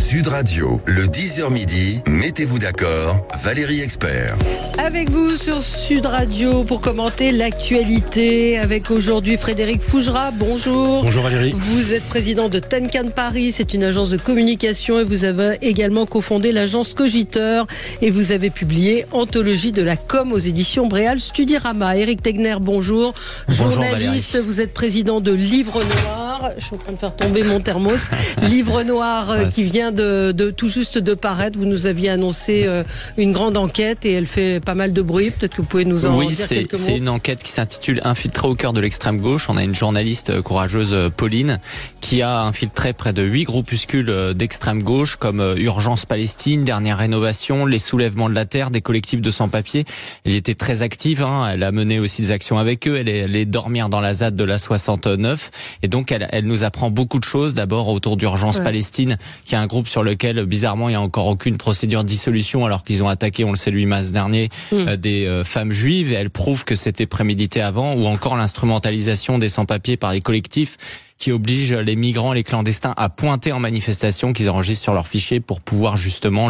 Sud Radio, le 10h midi, mettez-vous d'accord, Valérie Expert. Avec vous sur Sud Radio pour commenter l'actualité avec aujourd'hui Frédéric Fougera. Bonjour. Bonjour Valérie. Vous êtes président de Tenkan Paris, c'est une agence de communication et vous avez également cofondé l'agence Cogiteur et vous avez publié Anthologie de la com aux éditions Bréal Studirama. Éric Tegner, bonjour. Bonjour journaliste, Valérie. Vous êtes président de Livre Noir. Je suis en train de faire tomber mon thermos. Livre Noir qui vient de tout juste de paraître. Vous nous aviez annoncé une grande enquête et elle fait pas mal de bruit. Peut-être que vous pouvez nous en dire quelques mots. Oui, c'est une enquête qui s'intitule Infiltré au cœur de l'extrême gauche. On a une journaliste courageuse, Pauline, qui a infiltré près de 8 groupuscules d'extrême gauche comme Urgence Palestine, Dernière Rénovation, Les Soulèvements de la Terre, des collectifs de sans-papiers. Elle était très active, elle a mené aussi des actions avec eux. Elle est allée dormir dans la ZAD de la 69 et donc elle nous apprend beaucoup de choses. D'abord autour d'Urgence Palestine, qui est un groupe sur lequel bizarrement il n'y a encore aucune procédure de dissolution alors qu'ils ont attaqué, on le sait, le 8 mars dernier, des femmes juives, et elle prouve que c'était prémédité avant. Ou encore l'instrumentalisation des sans-papiers par les collectifs qui oblige les migrants, les clandestins à pointer en manifestation, qu'ils enregistrent sur leur fichier pour pouvoir justement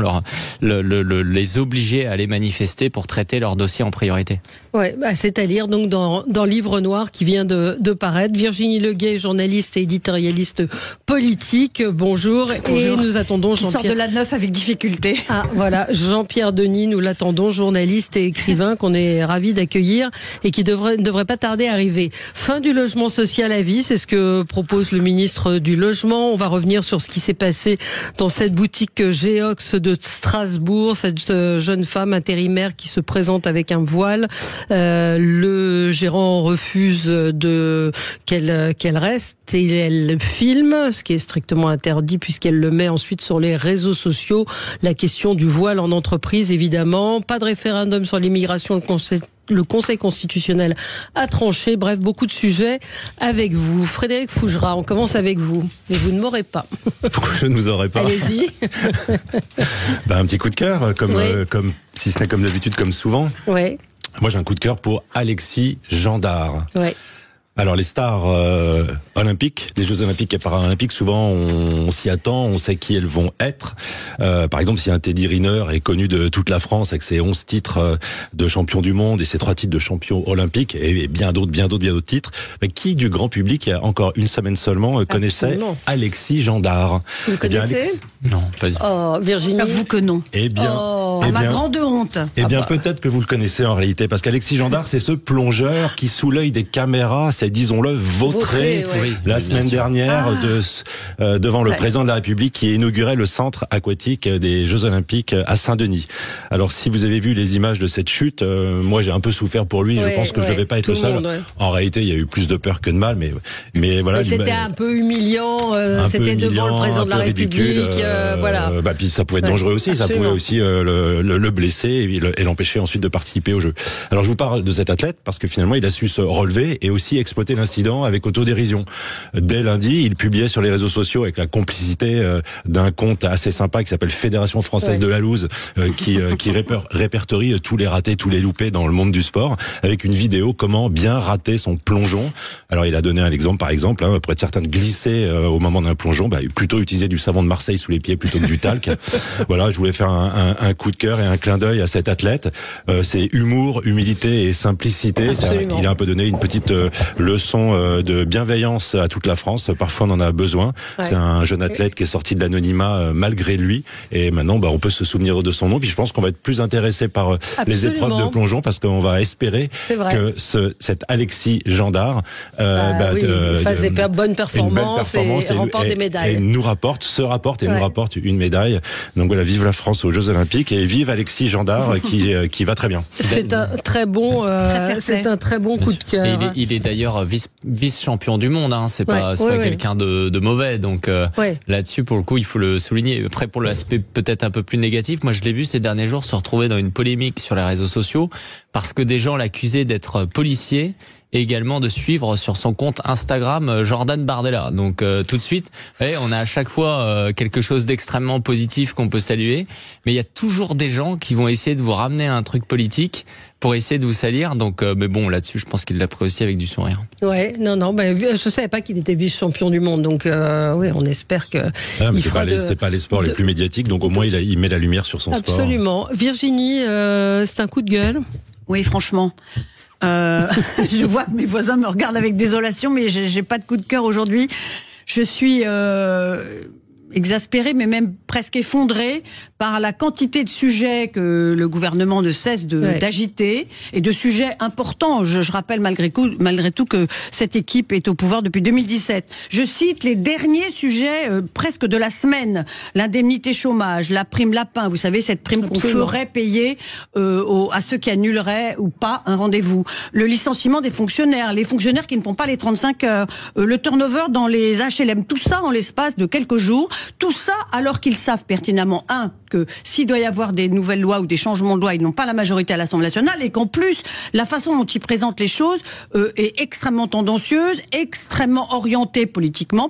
les obliger à aller manifester pour traiter leur dossier en priorité. Ouais, c'est à lire donc dans Livre Noir qui vient de paraître. Virginie Leguet, journaliste et éditorialiste politique. Bonjour. Et nous attendons Jean-Pierre. Qui sort de la neuf avec difficulté. Ah voilà, Jean-Pierre Denis, nous l'attendons, journaliste et écrivain qu'on est ravis d'accueillir et qui ne devrait pas tarder à arriver. Fin du logement social à vie, c'est ce que propose le ministre du Logement. On va revenir sur ce qui s'est passé dans cette boutique Geox de Strasbourg, cette jeune femme intérimaire qui se présente avec un voile. Le gérant refuse qu'elle reste et elle filme, ce qui est strictement interdit puisqu'elle le met ensuite sur les réseaux sociaux. La question du voile en entreprise, évidemment. Pas de référendum sur l'immigration. Le Conseil constitutionnel a tranché. Bref, beaucoup de sujets avec vous. Frédéric Fougera, on commence avec vous. Mais vous ne m'aurez pas. Pourquoi je ne vous aurais pas? Allez-y. Un petit coup de cœur, comme si ce n'est comme d'habitude, comme souvent. Ouais. Moi, j'ai un coup de cœur pour Alexis Gendard. Ouais. Alors les stars olympiques, les Jeux olympiques et paralympiques, souvent on s'y attend, on sait qui elles vont être. Par exemple, si un Teddy Riner est connu de toute la France avec ses 11 titres de champion du monde et ses 3 titres de champion olympique et bien d'autres titres, mais qui du grand public, il y a encore une semaine seulement, connaissait Alexis Gendard? Vous le connaissez? Non, pas du tout. Oh, Virginie. Avoue que non. Eh bien, ma grande honte. Eh bien, peut-être que vous le connaissez en réalité, parce qu'Alexis Gendard, c'est ce plongeur qui, sous l'œil des caméras, s'est, disons-le, vautré la semaine dernière devant le président de la République qui inaugurait le centre aquatique des Jeux Olympiques à Saint-Denis. Alors, si vous avez vu les images de cette chute, moi j'ai un peu souffert pour lui. Je pense que je devais pas être le seul. En réalité, il y a eu plus de peur que de mal, mais voilà. Mais c'était un peu humiliant. C'était devant le président de la République. Voilà. Puis ça pouvait être dangereux aussi. Absolument. Ça pouvait aussi le blesser et l'empêcher ensuite de participer au jeu. Alors, je vous parle de cet athlète parce que finalement, il a su se relever et aussi exploiter l'incident avec autodérision. Dès lundi, il publiait sur les réseaux sociaux avec la complicité d'un compte assez sympa qui s'appelle Fédération Française de la Loose, qui répertorie tous les ratés, tous les loupés dans le monde du sport, avec une vidéo comment bien rater son plongeon. Alors, il a donné un exemple, par exemple, pour être certain de glisser au moment d'un plongeon, plutôt utiliser du savon de Marseille sous les pieds plutôt que du talc. Voilà, je voulais faire un coup de cœur et un clin d'œil à cet athlète. C'est humour, humilité et simplicité. Il a un peu donné une petite leçon de bienveillance à toute la France. Parfois, on en a besoin. C'est un jeune athlète qui est sorti de l'anonymat malgré lui. Et maintenant, on peut se souvenir de son nom. Puis je pense qu'on va être plus intéressé par les épreuves de plongeon parce qu'on va espérer que cet Alexis Gendard fasse des bonnes performances et remporte des médailles. Et nous rapporte une médaille. Donc voilà, vive la France aux Jeux Olympiques et vive Alexis Gendard qui va très bien. C'est un très bon coup de cœur. Il est d'ailleurs vice-champion du monde, c'est pas quelqu'un de mauvais, donc là-dessus pour le coup il faut le souligner. Après, pour l'aspect peut-être un peu plus négatif, moi je l'ai vu ces derniers jours se retrouver dans une polémique sur les réseaux sociaux parce que des gens l'accusaient d'être policier et également de suivre sur son compte Instagram Jordan Bardella. Donc tout de suite, on a à chaque fois quelque chose d'extrêmement positif qu'on peut saluer, mais il y a toujours des gens qui vont essayer de vous ramener à un truc politique pour essayer de vous salir. Donc, mais bon, là-dessus, je pense qu'il l'a pris aussi avec du sourire. Ouais, non, je savais pas qu'il était vice-champion du monde. Donc, oui, on espère que. Ah, mais c'est pas les sports les plus médiatiques. Donc, au moins, il met la lumière sur son sport. Absolument. Virginie, c'est un coup de gueule. Oui, franchement. Je vois que mes voisins me regardent avec désolation, mais j'ai pas de coup de cœur aujourd'hui. Je suis exaspérée, mais même presque effondrée par la quantité de sujets que le gouvernement ne cesse d'agiter, et de sujets importants. Je rappelle malgré tout que cette équipe est au pouvoir depuis 2017. Je cite les derniers sujets presque de la semaine: l'indemnité chômage, la prime lapin, vous savez, cette prime qu'on ferait payer à ceux qui annuleraient ou pas un rendez-vous, le licenciement des fonctionnaires, les fonctionnaires qui ne font pas les 35 heures, le turnover dans les HLM, tout ça en l'espace de quelques jours. Tout ça alors qu'ils savent pertinemment, que s'il doit y avoir des nouvelles lois ou des changements de loi, ils n'ont pas la majorité à l'Assemblée nationale, et qu'en plus, la façon dont ils présentent les choses est extrêmement tendancieuse, extrêmement orientée politiquement,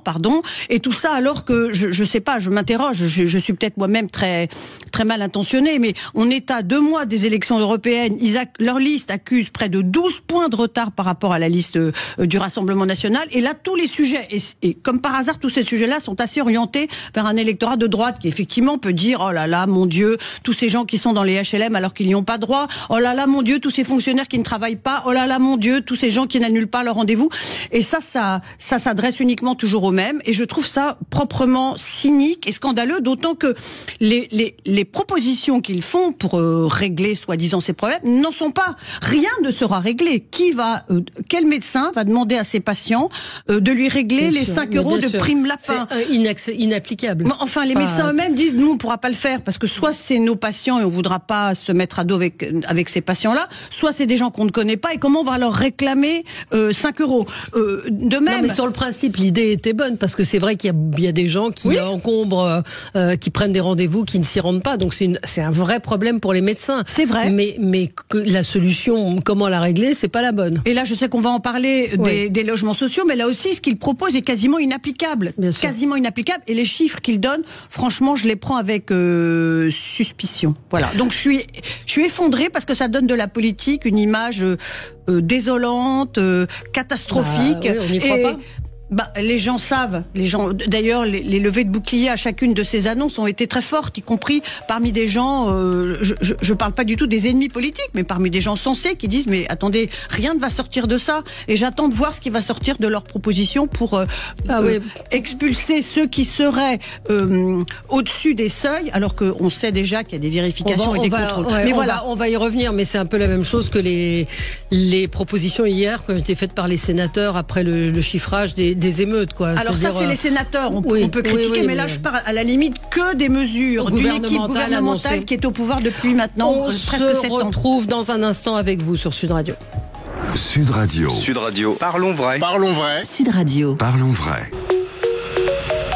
et tout ça alors que, je sais pas, je m'interroge, je suis peut-être moi-même très, très mal intentionnée, mais on est à 2 mois des élections européennes, leur liste accuse près de 12 points de retard par rapport à la liste du Rassemblement national, et là, tous les sujets, et comme par hasard, tous ces sujets-là sont assez orientés vers un électorat de droite qui effectivement peut dire: oh là là, mon Dieu, tous ces gens qui sont dans les HLM alors qu'ils n'y ont pas droit, oh là là, mon Dieu, tous ces fonctionnaires qui ne travaillent pas, oh là là, mon Dieu, tous ces gens qui n'annulent pas leur rendez-vous. Et ça s'adresse uniquement toujours aux mêmes, et je trouve ça proprement cynique et scandaleux, d'autant que les propositions qu'ils font pour régler soi-disant ces problèmes n'en sont pas. Rien ne sera réglé. Quel médecin va demander à ses patients de lui régler les 5 euros de prime lapin? C'est inapplicable. Enfin, les médecins eux-mêmes disent: nous, on ne pourra pas le faire, parce que soit c'est nos patients et on ne voudra pas se mettre à dos avec ces patients-là, soit c'est des gens qu'on ne connaît pas, et comment on va leur réclamer 5 euros de même. Non, mais sur le principe, l'idée était bonne, parce que c'est vrai qu'il y a des gens qui encombrent, qui prennent des rendez-vous, qui ne s'y rendent pas, donc c'est un vrai problème pour les médecins. C'est vrai. Mais la solution, comment la régler, c'est pas la bonne. Et là, je sais qu'on va en parler des logements sociaux, mais là aussi, ce qu'ils proposent est quasiment inapplicable. Quasiment inapplicable. Et les chiffres qu'ils donnent, franchement, je les prends avec suspicion. Voilà. Donc je suis effondrée, parce que ça donne de la politique une image désolante, catastrophique. On n'y croit pas. Les gens savent. D'ailleurs, les levées de boucliers à chacune de ces annonces ont été très fortes, y compris parmi des gens. Je parle pas du tout des ennemis politiques, mais parmi des gens sensés qui disent: mais attendez, rien ne va sortir de ça. Et j'attends de voir ce qui va sortir de leurs propositions pour expulser ceux qui seraient au-dessus des seuils, alors qu'on sait déjà qu'il y a des vérifications et des contrôles. On va y revenir, mais c'est un peu la même chose que les propositions hier qui ont été faites par les sénateurs après le chiffrage des émeutes, quoi. Alors ça, c'est les sénateurs, on peut critiquer, mais là je parle à la limite que des mesures d'une équipe gouvernementale qui est au pouvoir depuis maintenant presque 7 ans. On se retrouve dans un instant avec vous sur Sud Radio. Sud Radio. Sud Radio. Parlons vrai. Parlons vrai. Sud Radio. Parlons vrai.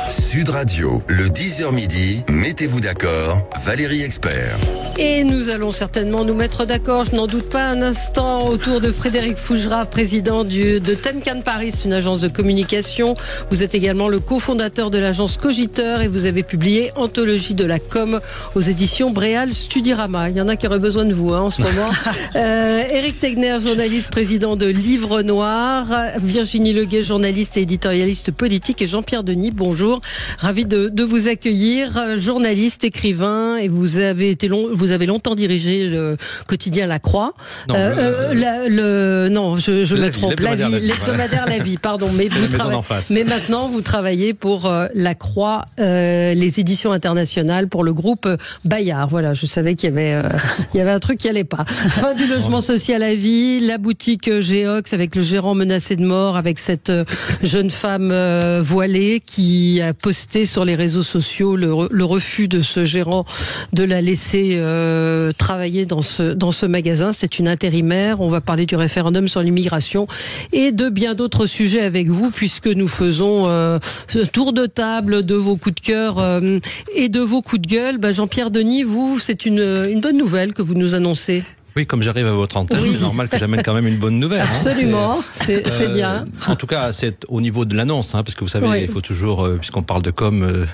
Sud Radio, le 10h midi, mettez-vous d'accord, Valérie Expert. Et nous allons certainement nous mettre d'accord, je n'en doute pas un instant, autour de Frédéric Fougera, président de Tenkan Paris, une agence de communication. Vous êtes également le cofondateur de l'agence Cogiteur, et vous avez publié Anthologie de la com aux éditions Bréal Studirama. Il y en a qui auraient besoin de vous en ce moment. Éric Tegner, journaliste, président de Livre Noir. Virginie Leguet, journaliste et éditorialiste politique. Et Jean-Pierre Denis, bonjour. Ravi de vous accueillir, journaliste, écrivain, et vous avez longtemps dirigé le quotidien La Croix. Non, je me trompe. L'hebdomadaire La Vie, pardon. Mais maintenant, vous travaillez pour La Croix, les éditions internationales, pour le groupe Bayard. Voilà, je savais qu'il y avait un truc qui allait pas. Fin du logement social à vie, la boutique Géox avec le gérant menacé de mort, avec cette jeune femme voilée qui a posté sur les réseaux sociaux le refus de ce gérant de la laisser travailler dans ce magasin. C'est une intérimaire. On va parler du référendum sur l'immigration et de bien d'autres sujets avec vous, puisque nous faisons ce tour de table de vos coups de cœur et de vos coups de gueule. Jean-Pierre Denis, vous, c'est une bonne nouvelle que vous nous annoncez. Oui, comme j'arrive à votre antenne, c'est normal que j'amène quand même une bonne nouvelle. Absolument, c'est bien. En tout cas, c'est au niveau de l'annonce, parce que vous savez, il faut toujours, puisqu'on parle de com,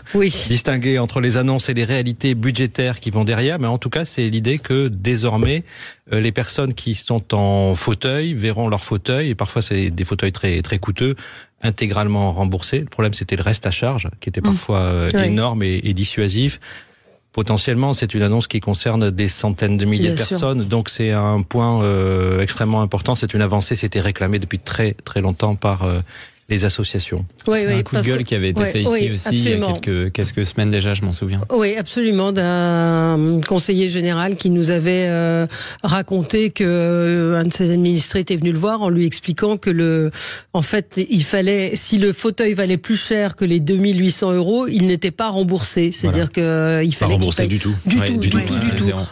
distinguer entre les annonces et les réalités budgétaires qui vont derrière. Mais en tout cas, c'est l'idée que désormais, les personnes qui sont en fauteuil verront leur fauteuil, et parfois c'est des fauteuils très très coûteux, intégralement remboursés. Le problème, c'était le reste à charge, qui était parfois énorme et dissuasif. Potentiellement, c'est une annonce qui concerne des centaines de milliers de personnes, donc c'est un point extrêmement important. C'est une avancée, c'était réclamé depuis très très longtemps par les associations. C'est un coup de gueule qui avait été fait ici aussi il y a quelques semaines déjà, je m'en souviens. Oui, absolument, d'un conseiller général qui nous avait raconté que un de ses administrés était venu le voir en lui expliquant que en fait, il fallait, si le fauteuil valait plus cher que les 2800 €, il n'était pas remboursé. C'est-à-dire que il fallait pas remboursé du tout. Du tout.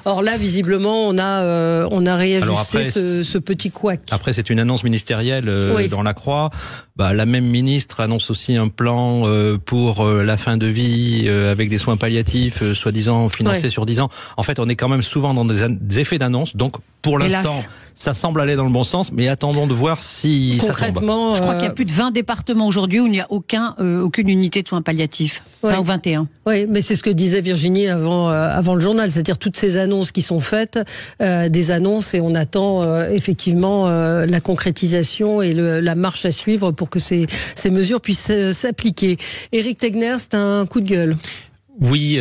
Or là, visiblement, on a réajusté ce petit couac. Après, c'est une annonce ministérielle dans la Croix. La même ministre annonce aussi un plan pour la fin de vie avec des soins palliatifs, soi-disant financés sur 10 ans. En fait, on est quand même souvent dans des effets d'annonce. Donc, pour l'instant, ça semble aller dans le bon sens, mais attendons de voir si concrètement, je crois qu'il y a plus de 20 départements aujourd'hui où il n'y a aucune unité de soins palliatifs. Ou 21. Oui, mais c'est ce que disait Virginie avant le journal, c'est-à-dire toutes ces annonces qui sont faites, des annonces, et on attend effectivement la concrétisation et la marche à suivre pour que ces mesures puissent s'appliquer. Éric Tegner, c'est un coup de gueule. Oui,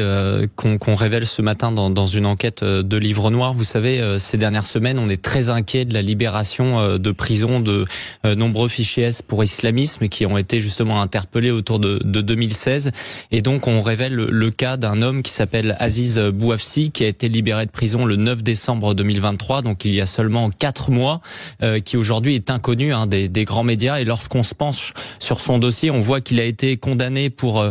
qu'on révèle ce matin dans une enquête de Livre Noir. Vous savez, ces dernières semaines, on est très inquiet de la libération de prison de nombreux fichiers S pour islamisme qui ont été justement interpellés autour de 2016. Et donc, on révèle le cas d'un homme qui s'appelle Aziz Bouafsi, qui a été libéré de prison le 9 décembre 2023, donc il y a seulement 4 mois, qui aujourd'hui est inconnu des grands médias. Et lorsqu'on se penche sur son dossier, on voit qu'il a été condamné pour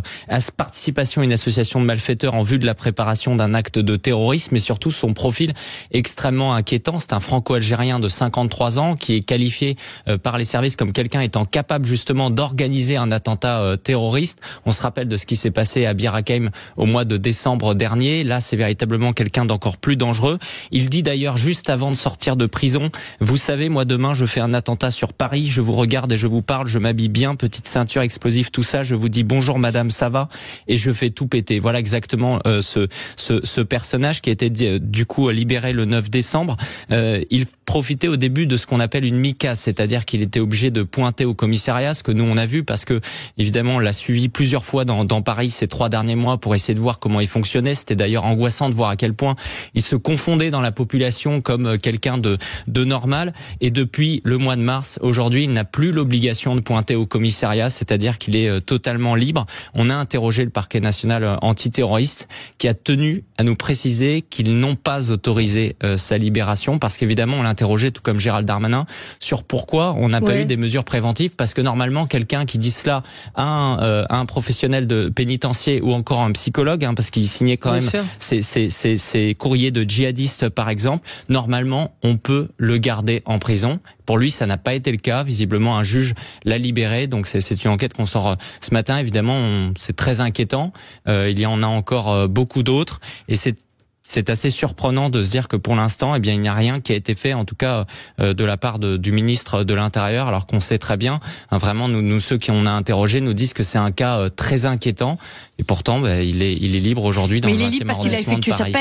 participation à une association de malfaiteurs en vue de la préparation d'un acte de terrorisme, et surtout son profil extrêmement inquiétant. C'est un franco-algérien de 53 ans qui est qualifié par les services comme quelqu'un étant capable justement d'organiser un attentat terroriste. On se rappelle de ce qui s'est passé à Bir Hakeim au mois de décembre dernier. Là, c'est véritablement quelqu'un d'encore plus dangereux. Il dit d'ailleurs juste avant de sortir de prison: vous savez, moi demain je fais un attentat sur Paris, je vous regarde et je vous parle, je m'habille bien, petite ceinture explosive, tout ça, je vous dis bonjour madame, ça va, et je fais tout péter. Voilà exactement ce personnage qui a été du coup libéré le 9 décembre. Il profitait au début de ce qu'on appelle une micasse, c'est-à-dire qu'il était obligé de pointer au commissariat, ce que nous on a vu parce que évidemment on l'a suivi plusieurs fois dans Paris ces 3 derniers mois pour essayer de voir comment il fonctionnait. C'était d'ailleurs angoissant de voir à quel point il se confondait dans la population comme quelqu'un de normal. Et depuis le mois de mars, aujourd'hui, il n'a plus l'obligation de pointer au commissariat, c'est-à-dire qu'il est totalement libre. On a interrogé le parquet national antiterroriste qui a tenu à nous préciser qu'ils n'ont pas autorisé sa libération, parce qu'évidemment on l'a interrogé, tout comme Gérald Darmanin, sur pourquoi on n'a pas eu des mesures préventives, parce que normalement quelqu'un qui dit cela à un professionnel de pénitencier ou encore un psychologue, parce qu'il signait quand même ces courriers de djihadistes par exemple, normalement on peut le garder en prison. Pour lui, ça n'a pas été le cas. Visiblement, un juge l'a libéré. Donc, c'est une enquête qu'on sort ce matin. Évidemment, c'est très inquiétant. Il y en a encore beaucoup d'autres. Et c'est assez surprenant de se dire que pour l'instant, eh bien, il n'y a rien qui a été fait, en tout cas de la part du ministre de l'Intérieur, alors qu'on sait très bien, vraiment, nous ceux qui on a interrogé nous disent que c'est un cas très inquiétant. Et pourtant, il est libre aujourd'hui dans le 20e arrondissement de Paris.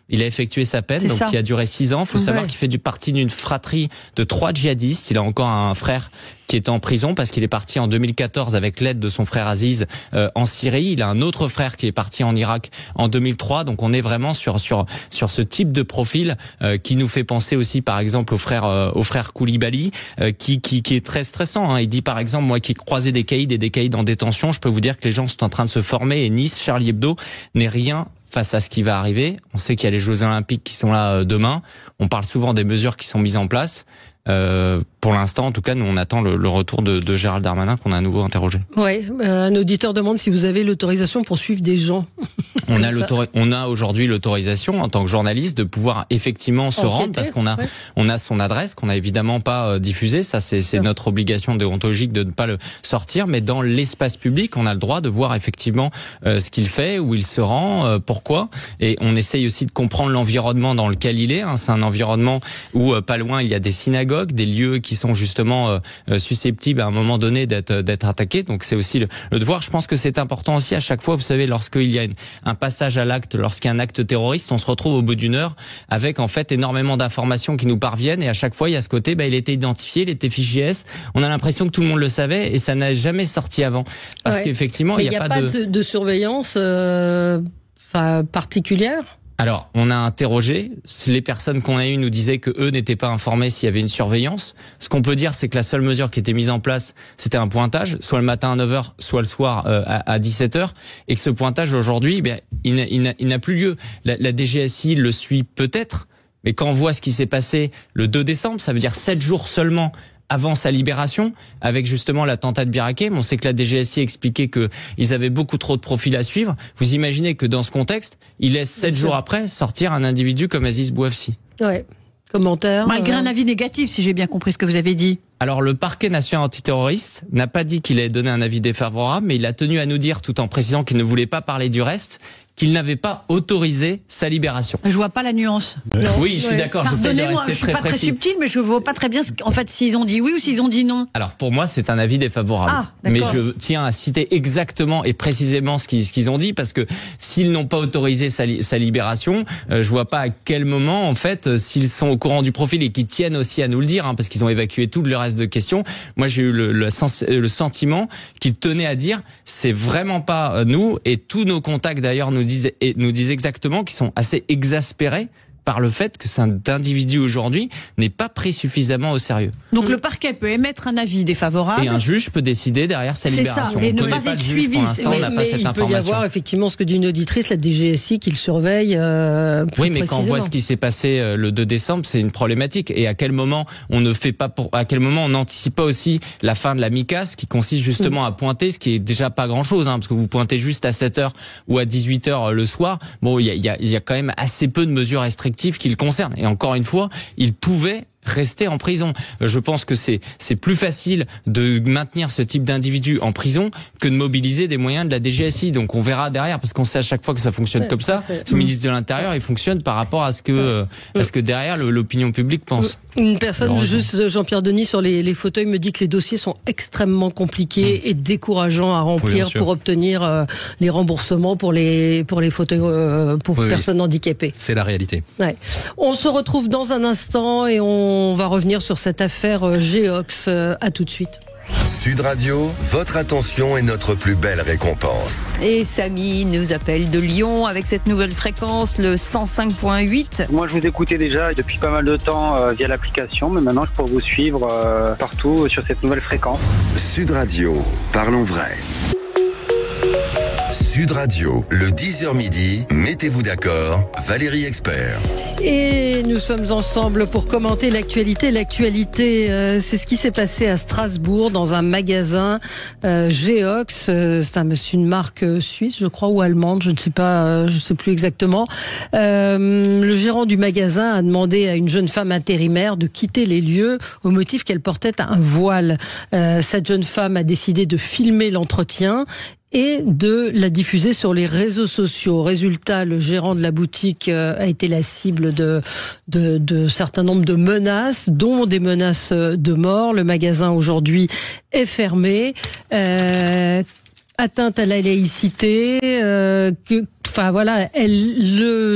Il a effectué sa peine, donc qui a duré 6 ans. Il faut savoir qu'il fait partie d'une fratrie de 3 djihadistes. Il a encore un frère qui est en prison parce qu'il est parti en 2014 avec l'aide de son frère Aziz en Syrie. Il a un autre frère qui est parti en Irak en 2003. Donc on est vraiment sur ce type de profil qui nous fait penser aussi par exemple au frère Koulibaly qui est très stressant. Il dit par exemple, moi qui croisais des caïds et des caïds en détention, je peux vous dire que les gens sont en train de se former, et Nice, Charlie Hebdo n'est rien face à ce qui va arriver. On sait qu'il y a les Jeux Olympiques qui sont là demain. On parle souvent des mesures qui sont mises en place. Pour l'instant, en tout cas, nous on attend le retour de Gérald Darmanin qu'on a à nouveau interrogé. Oui, un auditeur demande si vous avez l'autorisation pour suivre des gens. On a aujourd'hui l'autorisation en tant que journaliste de pouvoir effectivement se rendre parce qu'on a son adresse qu'on n'a évidemment pas diffusée. Ça, c'est notre obligation déontologique de ne pas le sortir. Mais dans l'espace public, on a le droit de voir effectivement ce qu'il fait, où il se rend, pourquoi. Et on essaye aussi de comprendre l'environnement dans lequel il est. C'est un environnement où pas loin il y a des synagogues, des lieux qui sont justement susceptibles à un moment donné d'être attaqués. Donc c'est aussi le devoir. Je pense que c'est important aussi à chaque fois, vous savez, lorsqu'il y a un passage à l'acte, lorsqu'il y a un acte terroriste, on se retrouve au bout d'une heure avec en fait énormément d'informations qui nous parviennent et à chaque fois il y a ce côté, il était identifié, il était fichier S. On a l'impression que tout le monde le savait et ça n'a jamais sorti avant parce qu'effectivement il n'y a pas de surveillance particulière. Alors, on a interrogé. Les personnes qu'on a eues nous disaient que eux n'étaient pas informés s'il y avait une surveillance. Ce qu'on peut dire, c'est que la seule mesure qui était mise en place, c'était un pointage, soit le matin à 9h, soit le soir à 17h, et que ce pointage aujourd'hui, il n'a plus lieu. La DGSI le suit peut-être, mais quand on voit ce qui s'est passé le 2 décembre, ça veut dire 7 jours seulement avant sa libération, avec justement l'attentat de Bir Hakeim. On sait que la DGSI expliquait qu'ils avaient beaucoup trop de profils à suivre. Vous imaginez que dans ce contexte, ils laissent 7 jours après sortir un individu comme Aziz Bouafsi. Ouais. Commentaire. Malgré un avis négatif, si j'ai bien compris ce que vous avez dit. Alors, le parquet national antiterroriste n'a pas dit qu'il allait donné un avis défavorable, mais il a tenu à nous dire, tout en précisant qu'il ne voulait pas parler du reste, qu'il n'avait pas autorisé sa libération. Je vois pas la nuance. Non. Oui, je suis d'accord. Pardonnez-moi, je suis pas très subtil, mais je vois pas très bien en fait s'ils ont dit oui ou s'ils ont dit non. Alors pour moi, c'est un avis défavorable. Mais je tiens à citer exactement et précisément ce qu'ils ont dit parce que s'ils n'ont pas autorisé sa libération, je vois pas à quel moment en fait s'ils sont au courant du profil et qu'ils tiennent aussi à nous le dire, parce qu'ils ont évacué tout le reste de questions. Moi, j'ai eu le sentiment qu'ils tenaient à dire c'est vraiment pas nous et tous nos contacts d'ailleurs nous disent exactement qu'ils sont assez exaspérés par le fait que cet individu aujourd'hui n'est pas pris suffisamment au sérieux. Donc le parquet peut émettre un avis défavorable. Et un juge peut décider derrière sa libération. Ça. Et ne pas être suivi. Mais il peut y avoir effectivement ce que dit une auditrice, la DGSI, qui le surveille. Oui, mais quand on voit ce qui s'est passé le 2 décembre, c'est une problématique. Et à quel moment on ne fait pas à quel moment on n'anticipe pas aussi la fin de la MICAS, qui consiste justement à pointer, ce qui est déjà pas grand-chose, parce que vous pointez juste à 7h ou à 18h le soir. Bon, il y a quand même assez peu de mesures restrictives qui le concernent. Et encore une fois, il pouvait rester en prison. Je pense que c'est plus facile de maintenir ce type d'individu en prison que de mobiliser des moyens de la DGSI. Donc on verra derrière, parce qu'on sait à chaque fois que ça fonctionne comme ça. Le ministre de l'Intérieur, il fonctionne par rapport à ce que derrière l'opinion publique pense. Une personne, juste Jean-Pierre Denis, sur les fauteuils, me dit que les dossiers sont extrêmement compliqués et décourageants à remplir pour obtenir les remboursements pour les fauteuils pour personnes handicapées. C'est la réalité. Ouais. On se retrouve dans un instant et on va revenir sur cette affaire Geox. À tout de suite. Sud Radio, votre attention est notre plus belle récompense. Et Samy nous appelle de Lyon avec cette nouvelle fréquence, le 105.8. Moi, je vous écoutais déjà depuis pas mal de temps via l'application, mais maintenant, je peux vous suivre partout sur cette nouvelle fréquence. Sud Radio, parlons vrai. Sud Radio, le 10h midi, mettez-vous d'accord, Valérie Expert. Et nous sommes ensemble pour commenter l'actualité. L'actualité, c'est ce qui s'est passé à Strasbourg dans un magasin Geox. C'est une marque suisse, je crois, ou allemande, je ne sais pas, je sais plus exactement. Le gérant du magasin a demandé à une jeune femme intérimaire de quitter les lieux au motif qu'elle portait un voile. Cette jeune femme a décidé de filmer l'entretien et de la diffuser sur les réseaux sociaux. Résultat, le gérant de la boutique a été la cible de certain nombre de menaces, dont des menaces de mort. Le magasin aujourd'hui est fermé. Atteinte à la laïcité, le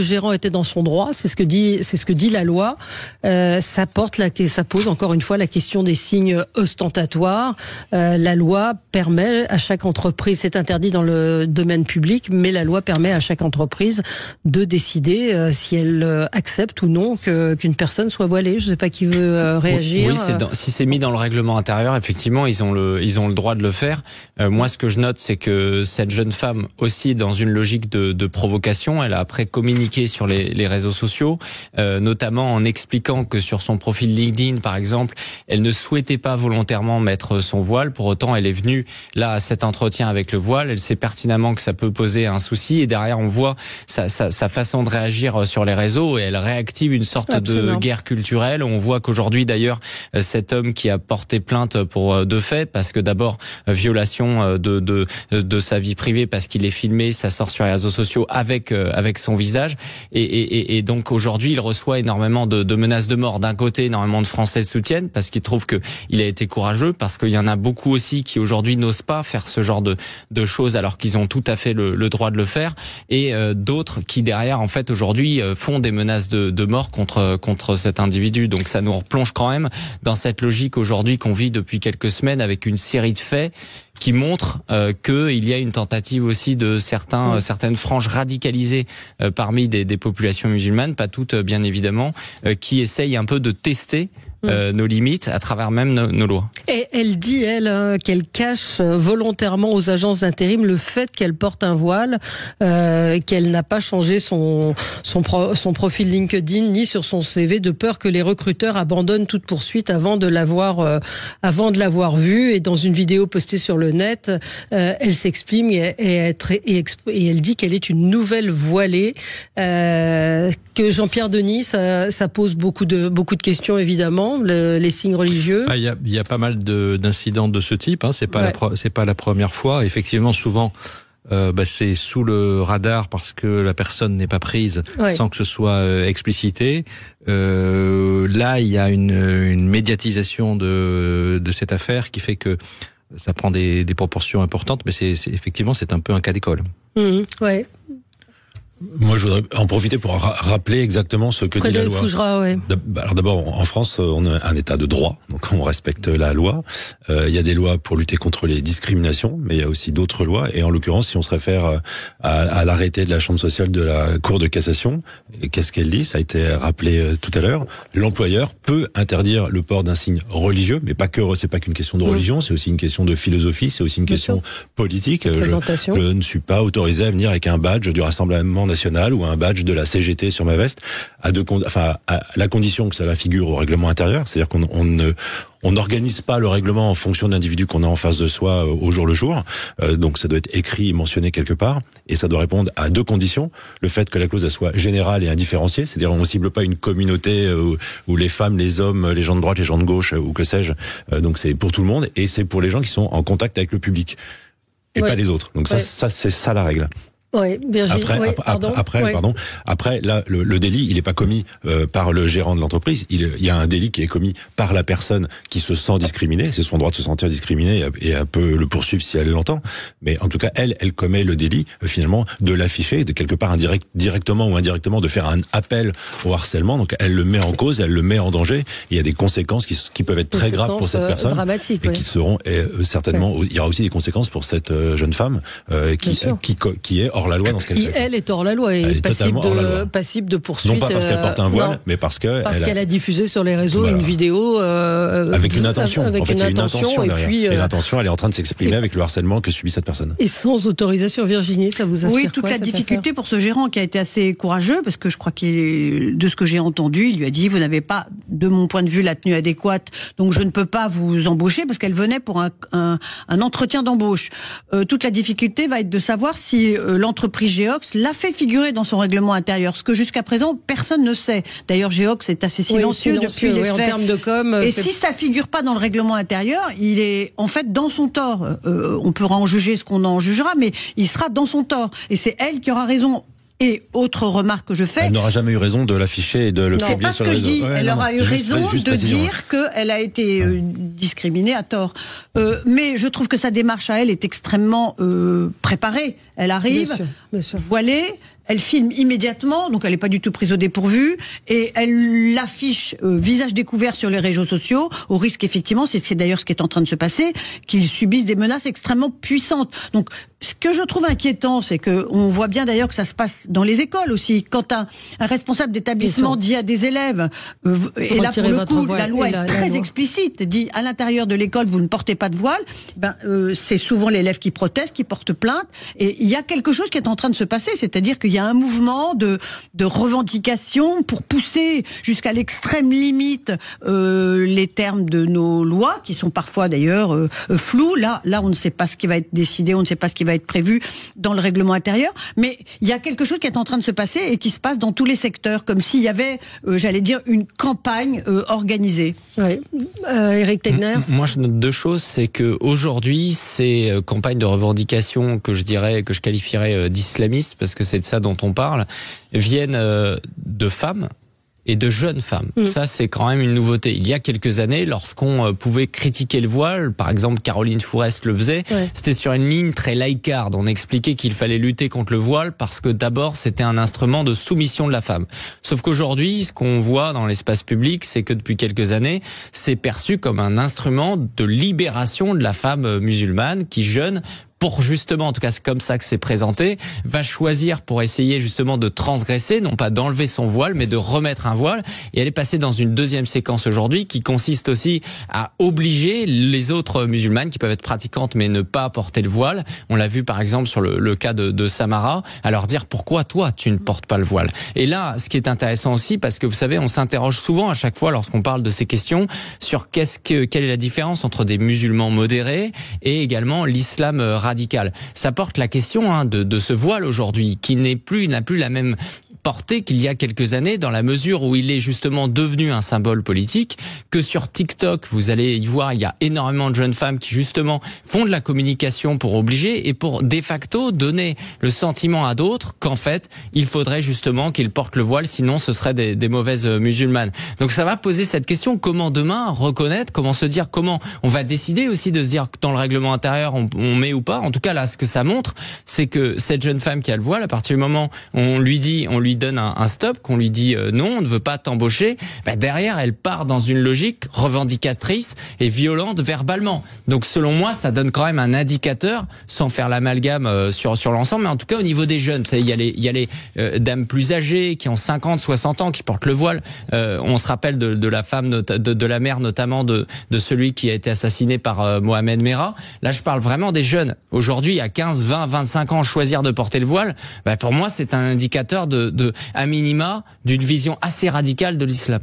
gérant était dans son droit, c'est ce que dit la loi. Ça pose encore une fois la question des signes ostentatoires. La loi permet à chaque entreprise, c'est interdit dans le domaine public, mais la loi permet à chaque entreprise de décider si elle accepte ou non qu'une personne soit voilée. Je ne sais pas qui veut réagir. Oui, si c'est mis dans le règlement intérieur, effectivement, ils ont le droit de le faire. Moi, ce que je note, c'est que cette jeune femme aussi, dans une logique de provocation. Elle a après communiqué sur les réseaux sociaux, notamment en expliquant que sur son profil LinkedIn, par exemple, elle ne souhaitait pas volontairement mettre son voile. Pour autant, elle est venue là à cet entretien avec le voile. Elle sait pertinemment que ça peut poser un souci. Et derrière, on voit sa façon de réagir sur les réseaux. Et elle réactive une sorte de guerre culturelle. On voit qu'aujourd'hui, d'ailleurs, cet homme qui a porté plainte pour deux faits, parce que d'abord, violation de sa vie privée, parce qu'il est filmé, ça sort sur les réseaux sociaux avec son visage. Et donc, aujourd'hui, il reçoit énormément de menaces de mort. D'un côté, énormément de Français le soutiennent parce qu'ils trouvent qu'il a été courageux, parce qu'il y en a beaucoup aussi qui aujourd'hui n'osent pas faire ce genre de choses alors qu'ils ont tout à fait le droit de le faire, et d'autres qui derrière en fait aujourd'hui font des menaces de mort contre cet individu. Donc ça nous replonge quand même dans cette logique aujourd'hui qu'on vit depuis quelques semaines avec une série de faits qui montrent qu'il y a une tentative aussi de certaines franges radicalisées parmi des populations musulmanes, pas toutes bien évidemment, qui essayent un peu de tester nos limites à travers même nos lois. Et elle dit, qu'elle cache volontairement aux agences d'intérim le fait qu'elle porte un voile, qu'elle n'a pas changé son profil LinkedIn ni sur son CV de peur que les recruteurs abandonnent toute poursuite avant de l'avoir vue. Et dans une vidéo postée sur le net, elle s'exprime et elle dit qu'elle est une nouvelle voilée, que Jean-Pierre Denis, ça pose beaucoup de questions évidemment. Les signes religieux. Il y a pas mal d'incidents de ce type. C'est pas la première fois. Effectivement, souvent, c'est sous le radar parce que la personne n'est pas prise sans que ce soit explicité. Là, il y a une médiatisation de cette affaire qui fait que ça prend des proportions importantes. Mais effectivement, c'est un peu un cas d'école. Ouais. Moi, je voudrais en profiter pour rappeler exactement ce que dit la loi. Fougera, Alors d'abord, en France, on a un état de droit, donc on respecte la loi. Il y a des lois pour lutter contre les discriminations, mais il y a aussi d'autres lois. Et en l'occurrence, si on se réfère à l'arrêté de la Chambre sociale de la Cour de cassation, qu'est-ce qu'elle dit? Ça a été rappelé tout à l'heure. L'employeur peut interdire le port d'un signe religieux, mais c'est pas qu'une question de religion, c'est aussi une question de philosophie, c'est aussi une question politique. Je ne suis pas autorisé à venir avec un badge du Rassemblement national ou un badge de la CGT sur ma veste, à la condition que cela figure au règlement intérieur, c'est-à-dire qu'on n'organise pas le règlement en fonction de l'individu qu'on a en face de soi au jour le jour. Donc ça doit être écrit et mentionné quelque part, et ça doit répondre à deux conditions. Le fait que la clause elle soit générale et indifférenciée, c'est-à-dire on ne cible pas une communauté où les femmes, les hommes, les gens de droite, les gens de gauche ou que sais-je. Donc c'est pour tout le monde, et c'est pour les gens qui sont en contact avec le public et pas les autres. Donc ça c'est ça la règle. Oui, Virginie. Après, là, le délit, il n'est pas commis par le gérant de l'entreprise. Il y a un délit qui est commis par la personne qui se sent discriminée. C'est son droit de se sentir discriminée et elle peut le poursuivre si elle l'entend. Mais en tout cas, elle commet le délit finalement de l'afficher, de quelque part directement ou indirectement de faire un appel au harcèlement. Donc elle le met en cause, elle le met en danger. Et il y a des conséquences qui peuvent être très graves pour cette personne, dramatiques, et qui seront certainement. Il y aura aussi des conséquences pour cette jeune femme qui est hors la loi dans ce qu'elle fait. Elle est hors la loi et passible de poursuite. Non pas parce qu'elle porte un voile, mais parce qu'elle a diffusé sur les réseaux une vidéo avec une intention. En fait, il y a une intention derrière. Et l'intention, elle est en train de s'exprimer avec le harcèlement que subit cette personne. Et sans autorisation, Virginie, ça vous inspire Oui, toute la difficulté pour ce gérant qui a été assez courageux, parce que je crois de ce que j'ai entendu, il lui a dit: vous n'avez pas, de mon point de vue, la tenue adéquate, donc je ne peux pas vous embaucher, parce qu'elle venait pour un entretien d'embauche. Toute la difficulté va être de savoir si l'entreprise Geox l'a fait figurer dans son règlement intérieur, ce que jusqu'à présent personne ne sait. D'ailleurs, Geox est assez silencieux depuis les faits. En termes de com. Et si ça figure pas dans le règlement intérieur, il est en fait dans son tort. On pourra en juger ce qu'on en jugera, mais il sera dans son tort. Et c'est elle qui aura raison. Et autre remarque que je fais... Elle n'aura jamais eu raison de l'afficher et de le publier sur le réseau. C'est pas ce que je dis. Elle aura eu raison de dire qu'elle a été discriminée à tort. Mais je trouve que sa démarche à elle est extrêmement préparée. Elle arrive voilée. elle filme immédiatement, donc elle n'est pas du tout prise au dépourvu, et elle l'affiche visage découvert sur les réseaux sociaux, au risque effectivement, c'est d'ailleurs ce qui est en train de se passer, qu'ils subissent des menaces extrêmement puissantes. Donc ce que je trouve inquiétant, c'est que on voit bien d'ailleurs que ça se passe dans les écoles aussi. Quand un responsable d'établissement dit à des élèves, et là pour le coup la loi est très explicite, dit à l'intérieur de l'école vous ne portez pas de voile, c'est souvent l'élève qui proteste, qui porte plainte, et il y a quelque chose qui est en train de se passer, c'est-à-dire qu'il y a un mouvement de revendication pour pousser jusqu'à l'extrême limite les termes de nos lois, qui sont parfois d'ailleurs flous. Là on ne sait pas ce qui va être décidé, on ne sait pas ce qui va être prévu dans le règlement intérieur, mais il y a quelque chose qui est en train de se passer et qui se passe dans tous les secteurs, comme s'il y avait, j'allais dire, une campagne organisée. Oui. Éric Tegner. Moi, je note deux choses, c'est que aujourd'hui, ces campagnes de revendication que je qualifierais d'islamistes, parce que c'est de ça dont on parle, viennent de femmes et de jeunes femmes. Ça, c'est quand même une nouveauté. Il y a quelques années, lorsqu'on pouvait critiquer le voile, par exemple Caroline Fourest le faisait, c'était sur une ligne très laïcarde. On expliquait qu'il fallait lutter contre le voile parce que d'abord, c'était un instrument de soumission de la femme. Sauf qu'aujourd'hui, ce qu'on voit dans l'espace public, c'est que depuis quelques années, c'est perçu comme un instrument de libération de la femme musulmane qui, jeune, pour justement, en tout cas c'est comme ça que c'est présenté, va choisir pour essayer justement de transgresser, non pas d'enlever son voile, mais de remettre un voile. Et elle est passée dans une deuxième séquence aujourd'hui qui consiste aussi à obliger les autres musulmanes qui peuvent être pratiquantes mais ne pas porter le voile. On l'a vu par exemple sur le cas de Samara, à leur dire pourquoi toi tu ne portes pas le voile. Et là, ce qui est intéressant aussi, parce que vous savez, on s'interroge souvent à chaque fois lorsqu'on parle de ces questions sur quelle est la différence entre des musulmans modérés et également l'islam radical. Ça porte la question de ce voile aujourd'hui qui n'a plus la même portée qu'il y a quelques années, dans la mesure où il est justement devenu un symbole politique, que sur TikTok, vous allez y voir, il y a énormément de jeunes femmes qui justement font de la communication pour obliger et pour de facto donner le sentiment à d'autres qu'en fait, il faudrait justement qu'ils portent le voile, sinon ce seraient des mauvaises musulmanes. Donc ça va poser cette question, comment demain reconnaître, comment se dire, comment on va décider aussi de se dire que dans le règlement intérieur on met ou pas. En tout cas là, ce que ça montre, c'est que cette jeune femme qui a le voile, à partir du moment où on lui donne un stop, qu'on lui dit non, on ne veut pas t'embaucher, derrière elle part dans une logique revendicatrice et violente verbalement. Donc selon moi, ça donne quand même un indicateur, sans faire l'amalgame sur l'ensemble, mais en tout cas au niveau des jeunes. Vous savez, il y a les dames plus âgées qui ont 50, 60 ans qui portent le voile. On se rappelle de la femme, de la mère notamment de celui qui a été assassiné par Mohamed Merah. Là, je parle vraiment des jeunes. Aujourd'hui, à 15, 20, 25 ans, choisir de porter le voile, pour moi, c'est un indicateur à minima, d'une vision assez radicale de l'islam.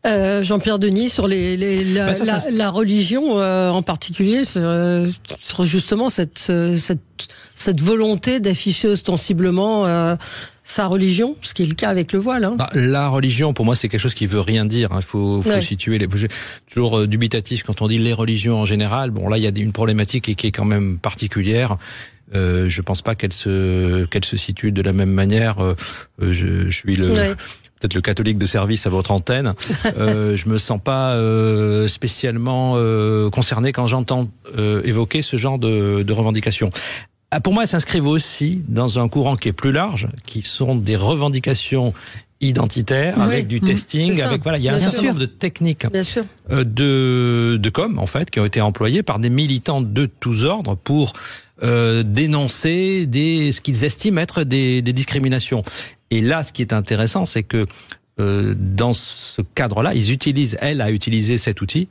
Jean-Pierre Denis, sur la religion en particulier, sur justement cette volonté d'afficher ostensiblement sa religion, ce qui est le cas avec le voile. La religion, pour moi, c'est quelque chose qui veut rien dire. Il faut situer toujours dubitatif quand on dit les religions en général. Bon, là, il y a une problématique qui est quand même particulière. Je pense pas qu'elle se situe de la même manière. Je suis peut-être le catholique de service à votre antenne. Je me sens pas spécialement concerné quand j'entends évoquer ce genre de revendications. Pour moi, elles s'inscrivent aussi dans un courant qui est plus large, qui sont des revendications identitaires, avec du testing, il y a un certain nombre de techniques de com, en fait, qui ont été employées par des militants de tous ordres pour dénoncer ce qu'ils estiment être des discriminations. Et là, ce qui est intéressant, c'est que dans ce cadre-là, elle a utilisé cet outil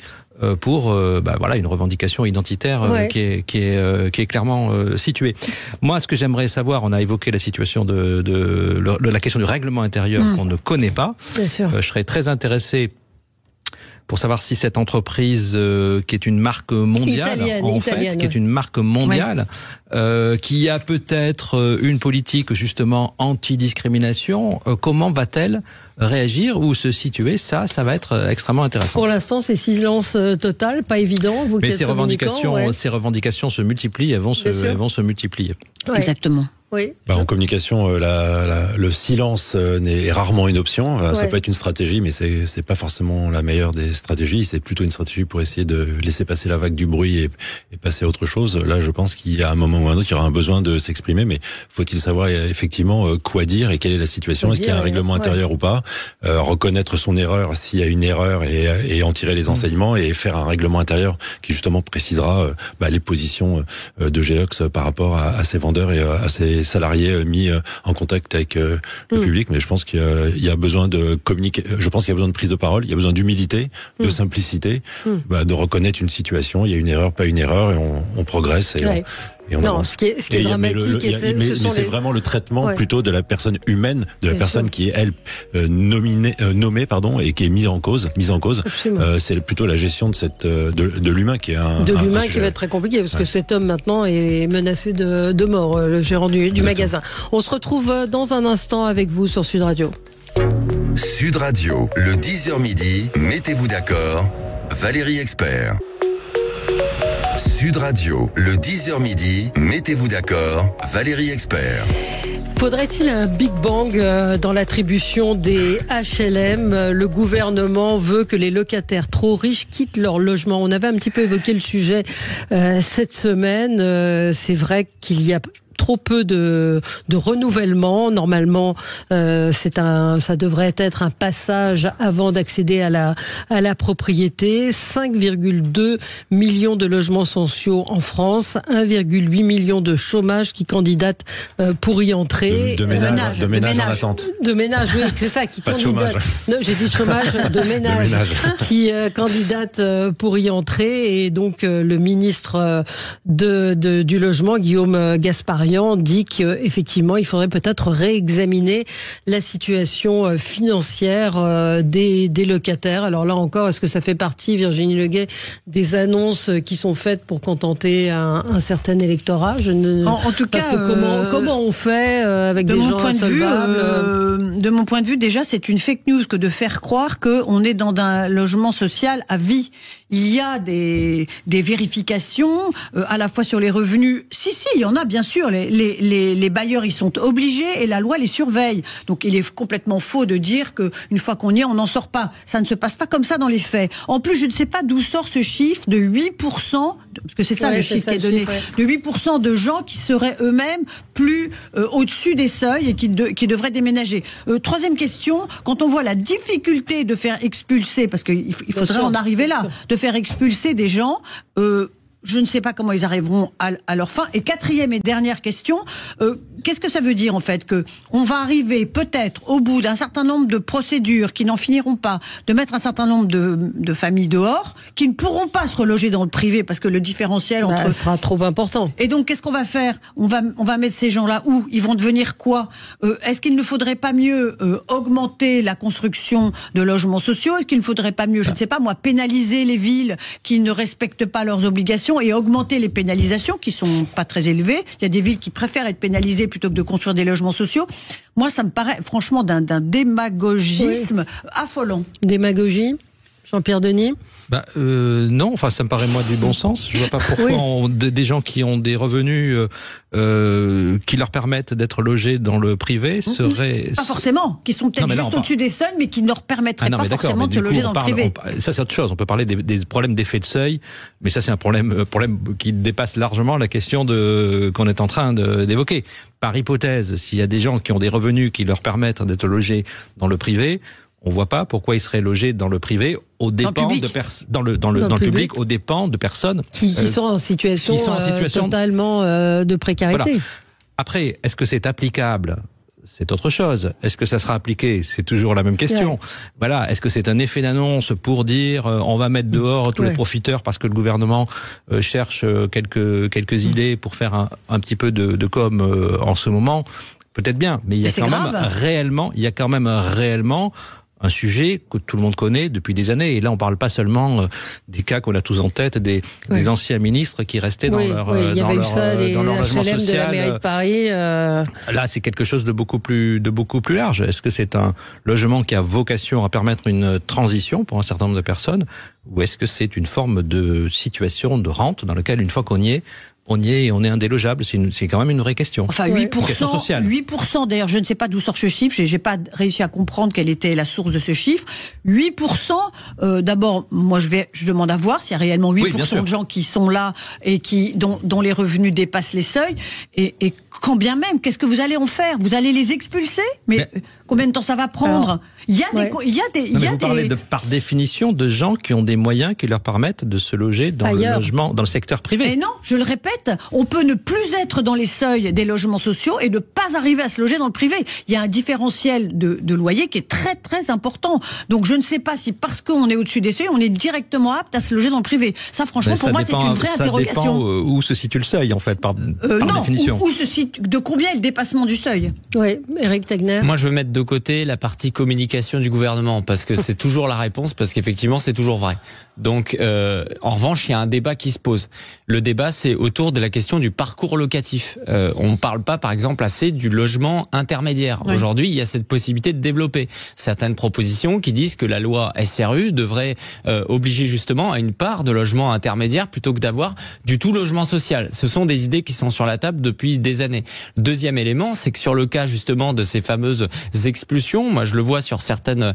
pour une revendication identitaire qui est clairement située. Moi, ce que j'aimerais savoir, on a évoqué la situation de la question du règlement intérieur qu'on ne connaît pas. Bien sûr. Je serais très intéressé pour savoir si cette entreprise qui est une marque mondiale, qui est une marque mondiale, qui a peut-être une politique justement anti-discrimination, comment va-t-elle réagir ou se situer? Ça va être extrêmement intéressant. Pour l'instant, c'est silence total, pas évident. Mais ces revendications se multiplient, elles vont se multiplier. Exactement. Oui. En communication, le silence est rarement une option. Ça peut être une stratégie, mais c'est pas forcément la meilleure des stratégies. C'est plutôt une stratégie pour essayer de laisser passer la vague du bruit et passer à autre chose. Là, je pense qu'il y a un moment ou un autre, il y aura un besoin de s'exprimer, mais faut-il savoir effectivement quoi dire et quelle est la situation? Est-ce qu'il y a un règlement intérieur ou pas? Reconnaître son erreur s'il y a une erreur et en tirer les enseignements et faire un règlement intérieur qui justement précisera les positions de Geox par rapport à ses vendeurs et à ses salariés mis en contact avec le public. Mais je pense qu'il y a besoin de communiquer. Je pense qu'il y a besoin de prise de parole. Il y a besoin d'humilité, de simplicité, de reconnaître une situation. Il y a une erreur, pas une erreur, et on progresse. Et on avance. Ce qui est dramatique, mais c'est vraiment le traitement plutôt de la personne humaine, de la personne qui est nommée, et qui est mise en cause. C'est plutôt la gestion de l'humain qui est qui va être très compliqué parce que cet homme maintenant est menacé de mort, le gérant du magasin. On se retrouve dans un instant avec vous sur Sud Radio. Sud Radio, le 10h midi, mettez-vous d'accord, Valérie Expert. Sud Radio, le 10h midi, mettez-vous d'accord, Valérie Expert. Faudrait-il un Big Bang dans l'attribution des HLM? Le gouvernement veut que les locataires trop riches quittent leur logement. On avait un petit peu évoqué le sujet cette semaine. C'est vrai qu'il y a trop peu de renouvellement. Normalement, ça devrait être un passage avant d'accéder à la propriété. 5,2 millions de logements sociaux en France, 1,8 million de chômage qui candidatent pour y entrer. De ménages en attente. De ménages, oui, c'est ça, qui candidatent. Non, j'ai dit chômage, de ménages qui candidatent pour y entrer. Et donc, le ministre du logement, Guillaume Gasparian, dit qu'effectivement, il faudrait peut-être réexaminer la situation financière des locataires. Alors là encore, est-ce que ça fait partie, Virginie Leguet, des annonces qui sont faites pour contenter un certain électorat? En tout cas, comment on fait avec des gens insolvables? De mon point de vue, déjà, c'est une fake news que de faire croire qu'on est dans un logement social à vie. Il y a des vérifications à la fois sur les revenus. Si, il y en a bien sûr. Les bailleurs, ils sont obligés et la loi les surveille. Donc il est complètement faux de dire que une fois qu'on y est, on n'en sort pas. Ça ne se passe pas comme ça dans les faits. En plus, je ne sais pas d'où sort ce chiffre de 8%, parce que c'est ça le chiffre qui est donné, de 8% de gens qui seraient eux-mêmes plus au-dessus des seuils et qui devraient déménager. Troisième question, quand on voit la difficulté de faire expulser, parce qu'il faudrait en arriver là, de faire expulser des gens, je ne sais pas comment ils arriveront à leur fin. Et quatrième et dernière question, qu'est-ce que ça veut dire en fait? Que on va arriver peut-être au bout d'un certain nombre de procédures qui n'en finiront pas, de mettre un certain nombre de familles dehors, qui ne pourront pas se reloger dans le privé parce que le différentiel entre... sera trop important. Et donc qu'est-ce qu'on va faire? On va mettre ces gens-là où? Ils vont devenir quoi? Est-ce qu'il ne faudrait pas mieux augmenter la construction de logements sociaux? Est-ce qu'il ne faudrait pas mieux, je ne sais pas moi, pénaliser les villes qui ne respectent pas leurs obligations et augmenter les pénalisations qui sont pas très élevées? Il y a des villes qui préfèrent être pénalisées plutôt que de construire des logements sociaux. Moi, ça me paraît franchement d'un démagogisme affolant. Démagogie, Jean-Pierre Denis? Non, ça me paraît moi du bon sens. Je vois pas pourquoi des gens qui ont des revenus qui leur permettent d'être logés dans le privé seraient... Pas forcément, qui sont peut-être juste au-dessus des seuils, mais qui ne leur permettraient pas forcément de se loger dans le privé. Ça c'est autre chose, on peut parler des problèmes d'effet de seuil, mais ça c'est un problème qui dépasse largement la question qu'on est en train d'évoquer. Par hypothèse, s'il y a des gens qui ont des revenus qui leur permettent d'être logés dans le privé, on voit pas pourquoi ils seraient logés dans le privé aux dépens dans le public aux dépens de personnes qui sont en situation totalement de précarité. Voilà. Après, est-ce que c'est applicable? C'est autre chose. Est-ce que ça sera appliqué? C'est toujours la même question. Ouais. Voilà. Est-ce que c'est un effet d'annonce pour dire on va mettre dehors tous les profiteurs parce que le gouvernement cherche quelques idées pour faire un petit peu de com en ce moment? Peut-être bien, mais il y a quand même réellement un sujet que tout le monde connaît depuis des années. Et là, on parle pas seulement des cas qu'on a tous en tête, des anciens ministres qui restaient dans leur logement social. De la mairie de Paris. Là, c'est quelque chose de beaucoup plus large. Est-ce que c'est un logement qui a vocation à permettre une transition pour un certain nombre de personnes, ou est-ce que c'est une forme de situation de rente dans laquelle, une fois qu'on y est, on y est et on est indélogeable. C'est quand même une vraie question. Enfin, 8%, d'ailleurs, je ne sais pas d'où sort ce chiffre, j'ai pas réussi à comprendre quelle était la source de ce chiffre. 8%, d'abord, moi je demande à voir s'il y a réellement 8% de gens qui sont là et dont les revenus dépassent les seuils. Et quand bien même, qu'est-ce que vous allez en faire? Vous allez les expulser? Mais combien de temps ça va prendre? Vous parlez par définition de gens qui ont des moyens qui leur permettent de se loger dans le logement, dans le secteur privé. Et non, je le répète, on peut ne plus être dans les seuils des logements sociaux et ne pas arriver à se loger dans le privé. Il y a un différentiel de loyer qui est très très important. Donc je ne sais pas si parce qu'on est au-dessus des seuils, on est directement apte à se loger dans le privé. Ça franchement, pour moi, c'est une vraie interrogation. Ça dépend où se situe le seuil en fait, par définition. De combien est le dépassement du seuil? Oui, Éric Tegner. Moi, je veux mettre de côté la partie communication du gouvernement parce que c'est toujours la réponse, parce qu'effectivement, c'est toujours vrai. Donc, en revanche, il y a un débat qui se pose. Le débat, c'est autour de la question du parcours locatif. On ne parle pas, par exemple, assez du logement intermédiaire. Oui. Aujourd'hui, il y a cette possibilité de développer certaines propositions qui disent que la loi SRU devrait obliger justement à une part de logement intermédiaire plutôt que d'avoir du tout logement social. Ce sont des idées qui sont sur la table depuis des années. Le deuxième élément, c'est que sur le cas justement de ces fameuses expulsions, moi je le vois sur certaines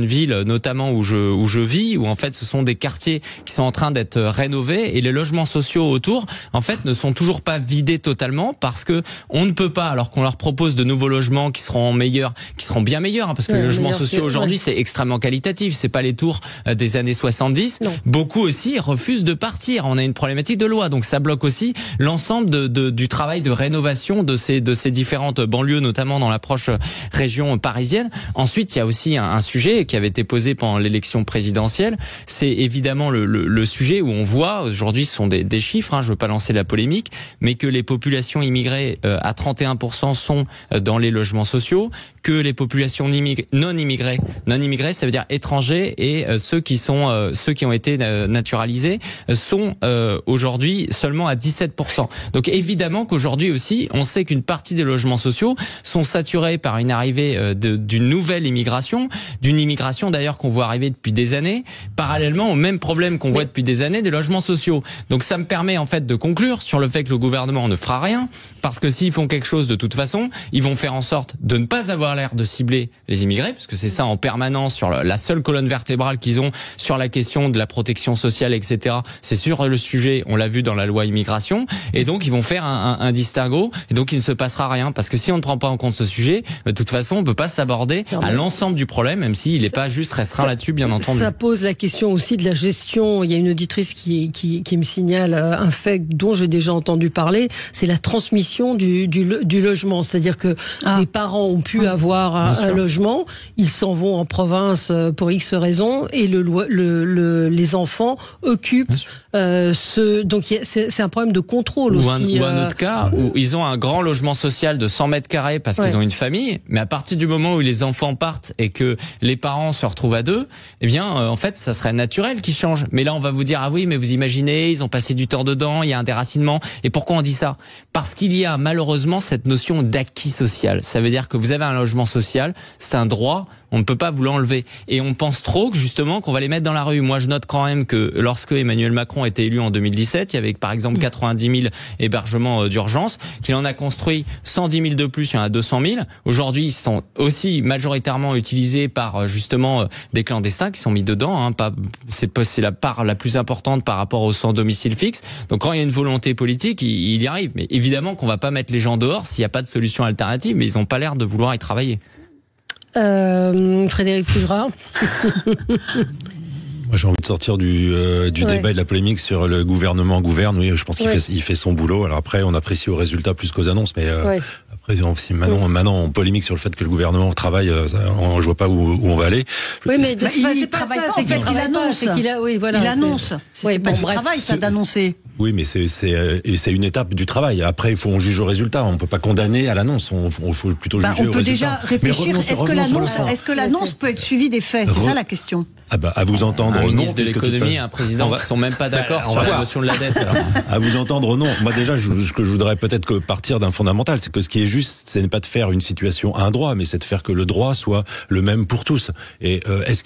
villes, notamment où je vis, où en fait ce sont des quartiers qui sont en train d'être rénovés et les logements sociaux autour, en fait, ne sont toujours pas vidés totalement parce que on ne peut pas, alors qu'on leur propose de nouveaux logements qui seront meilleurs, qui seront bien meilleurs, hein, parce que les logements sociaux aujourd'hui, c'est extrêmement qualitatif, c'est pas les tours des années 70. Non. Beaucoup aussi refusent de partir. On a une problématique de loi, donc ça bloque aussi l'ensemble du travail de rénovation de ces différentes banlieues, notamment dans l'approche région parisienne. Ensuite, il y a aussi un sujet qui avait été posé pendant l'élection présidentielle, c'est évidemment le sujet où on voit, aujourd'hui ce sont des chiffres, hein, je veux pas lancer la polémique, mais que les populations immigrées à 31% sont dans les logements sociaux, que les populations non immigrées, ça veut dire étrangers, et ceux qui ont été naturalisés sont aujourd'hui seulement à 17%. Donc évidemment qu'aujourd'hui aussi, on sait qu'une partie des logements sociaux sont saturés par une arrivée d'une nouvelle immigration, d'une immigration d'ailleurs qu'on voit arriver depuis des années, parallèlement au même problème qu'on voit depuis des années des logements sociaux. Donc ça me permet en fait de conclure sur le fait que le gouvernement ne fera rien, parce que s'ils font quelque chose de toute façon, ils vont faire en sorte de ne pas avoir l'air de cibler les immigrés, parce que c'est ça en permanence sur la seule colonne vertébrale qu'ils ont sur la question de la protection sociale, etc. C'est sur le sujet, on l'a vu dans la loi immigration, et donc ils vont faire un distinguo, et donc il ne se passera rien, parce que si on ne prend pas en compte ce sujet, de toute façon on peut pas s'aborder à l'ensemble du problème, même s'il n'est pas juste restreint là-dessus, bien entendu. Ça pose la question aussi de la gestion. Il y a une auditrice qui me signale un fait dont j'ai déjà entendu parler, c'est la transmission du logement. C'est-à-dire que les parents ont pu avoir un logement, ils s'en vont en province pour X raisons, et les enfants occupent donc c'est un problème de contrôle aussi. Ou un autre cas où ils ont un grand logement social de 100 mètres carrés parce qu'ils ont une famille, mais à partir du moment où les enfants partent et que les parents se retrouvent à deux, eh bien en fait ça serait naturel qu'ils changent. Mais là on va vous dire ah oui mais vous imaginez, ils ont passé du temps dedans, il y a un déracinement. Et pourquoi on dit ça? Parce qu'il y a malheureusement cette notion d'acquis social. Ça veut dire que vous avez un logement social, c'est un droit, on ne peut pas vous l'enlever. Et on pense trop que justement qu'on va les mettre dans la rue. Moi je note quand même que lorsque Emmanuel Macron a été élu en 2017, il y avait par exemple 90 000 hébergements d'urgence, qu'il en a construit 110 000 de plus, il y en a 200 000. Aujourd'hui ils sont aussi majoritairement utilisés par justement des clandestins qui sont mis dedans, hein. C'est la part la plus importante par rapport au sans domicile fixe. Donc quand il y a une volonté politique, il y arrive. Mais évidemment qu'on va pas mettre les gens dehors s'il n'y a pas de solution alternative, mais ils n'ont pas l'air de vouloir y travailler. Frédéric Fugera. Moi, j'ai envie de sortir du débat et de la polémique sur le gouvernement gouverne. Oui, je pense qu'il fait son boulot. Alors après, on apprécie aux résultats plus qu'aux annonces, mais après, si maintenant on polémique sur le fait que le gouvernement travaille, je vois pas où on va aller. Oui, mais il travaille pas. C'est qu'il annonce. Il annonce. C'est pas son travail, ça, d'annoncer. Oui, mais c'est une étape du travail. Après, on juge au résultat. On peut pas condamner à l'annonce. On faut plutôt juger au résultat. On peut déjà réfléchir. Est-ce que l'annonce peut être suivie des faits? C'est ça la question. À vous entendre, un non. ministre de l'économie, un président qui sont même pas d'accord sur la notion de la dette. Alors. À vous entendre, non. Moi déjà, ce que je voudrais peut-être partir d'un fondamental, c'est que ce qui est juste, ce n'est pas de faire une situation à un droit, mais c'est de faire que le droit soit le même pour tous. Et est-ce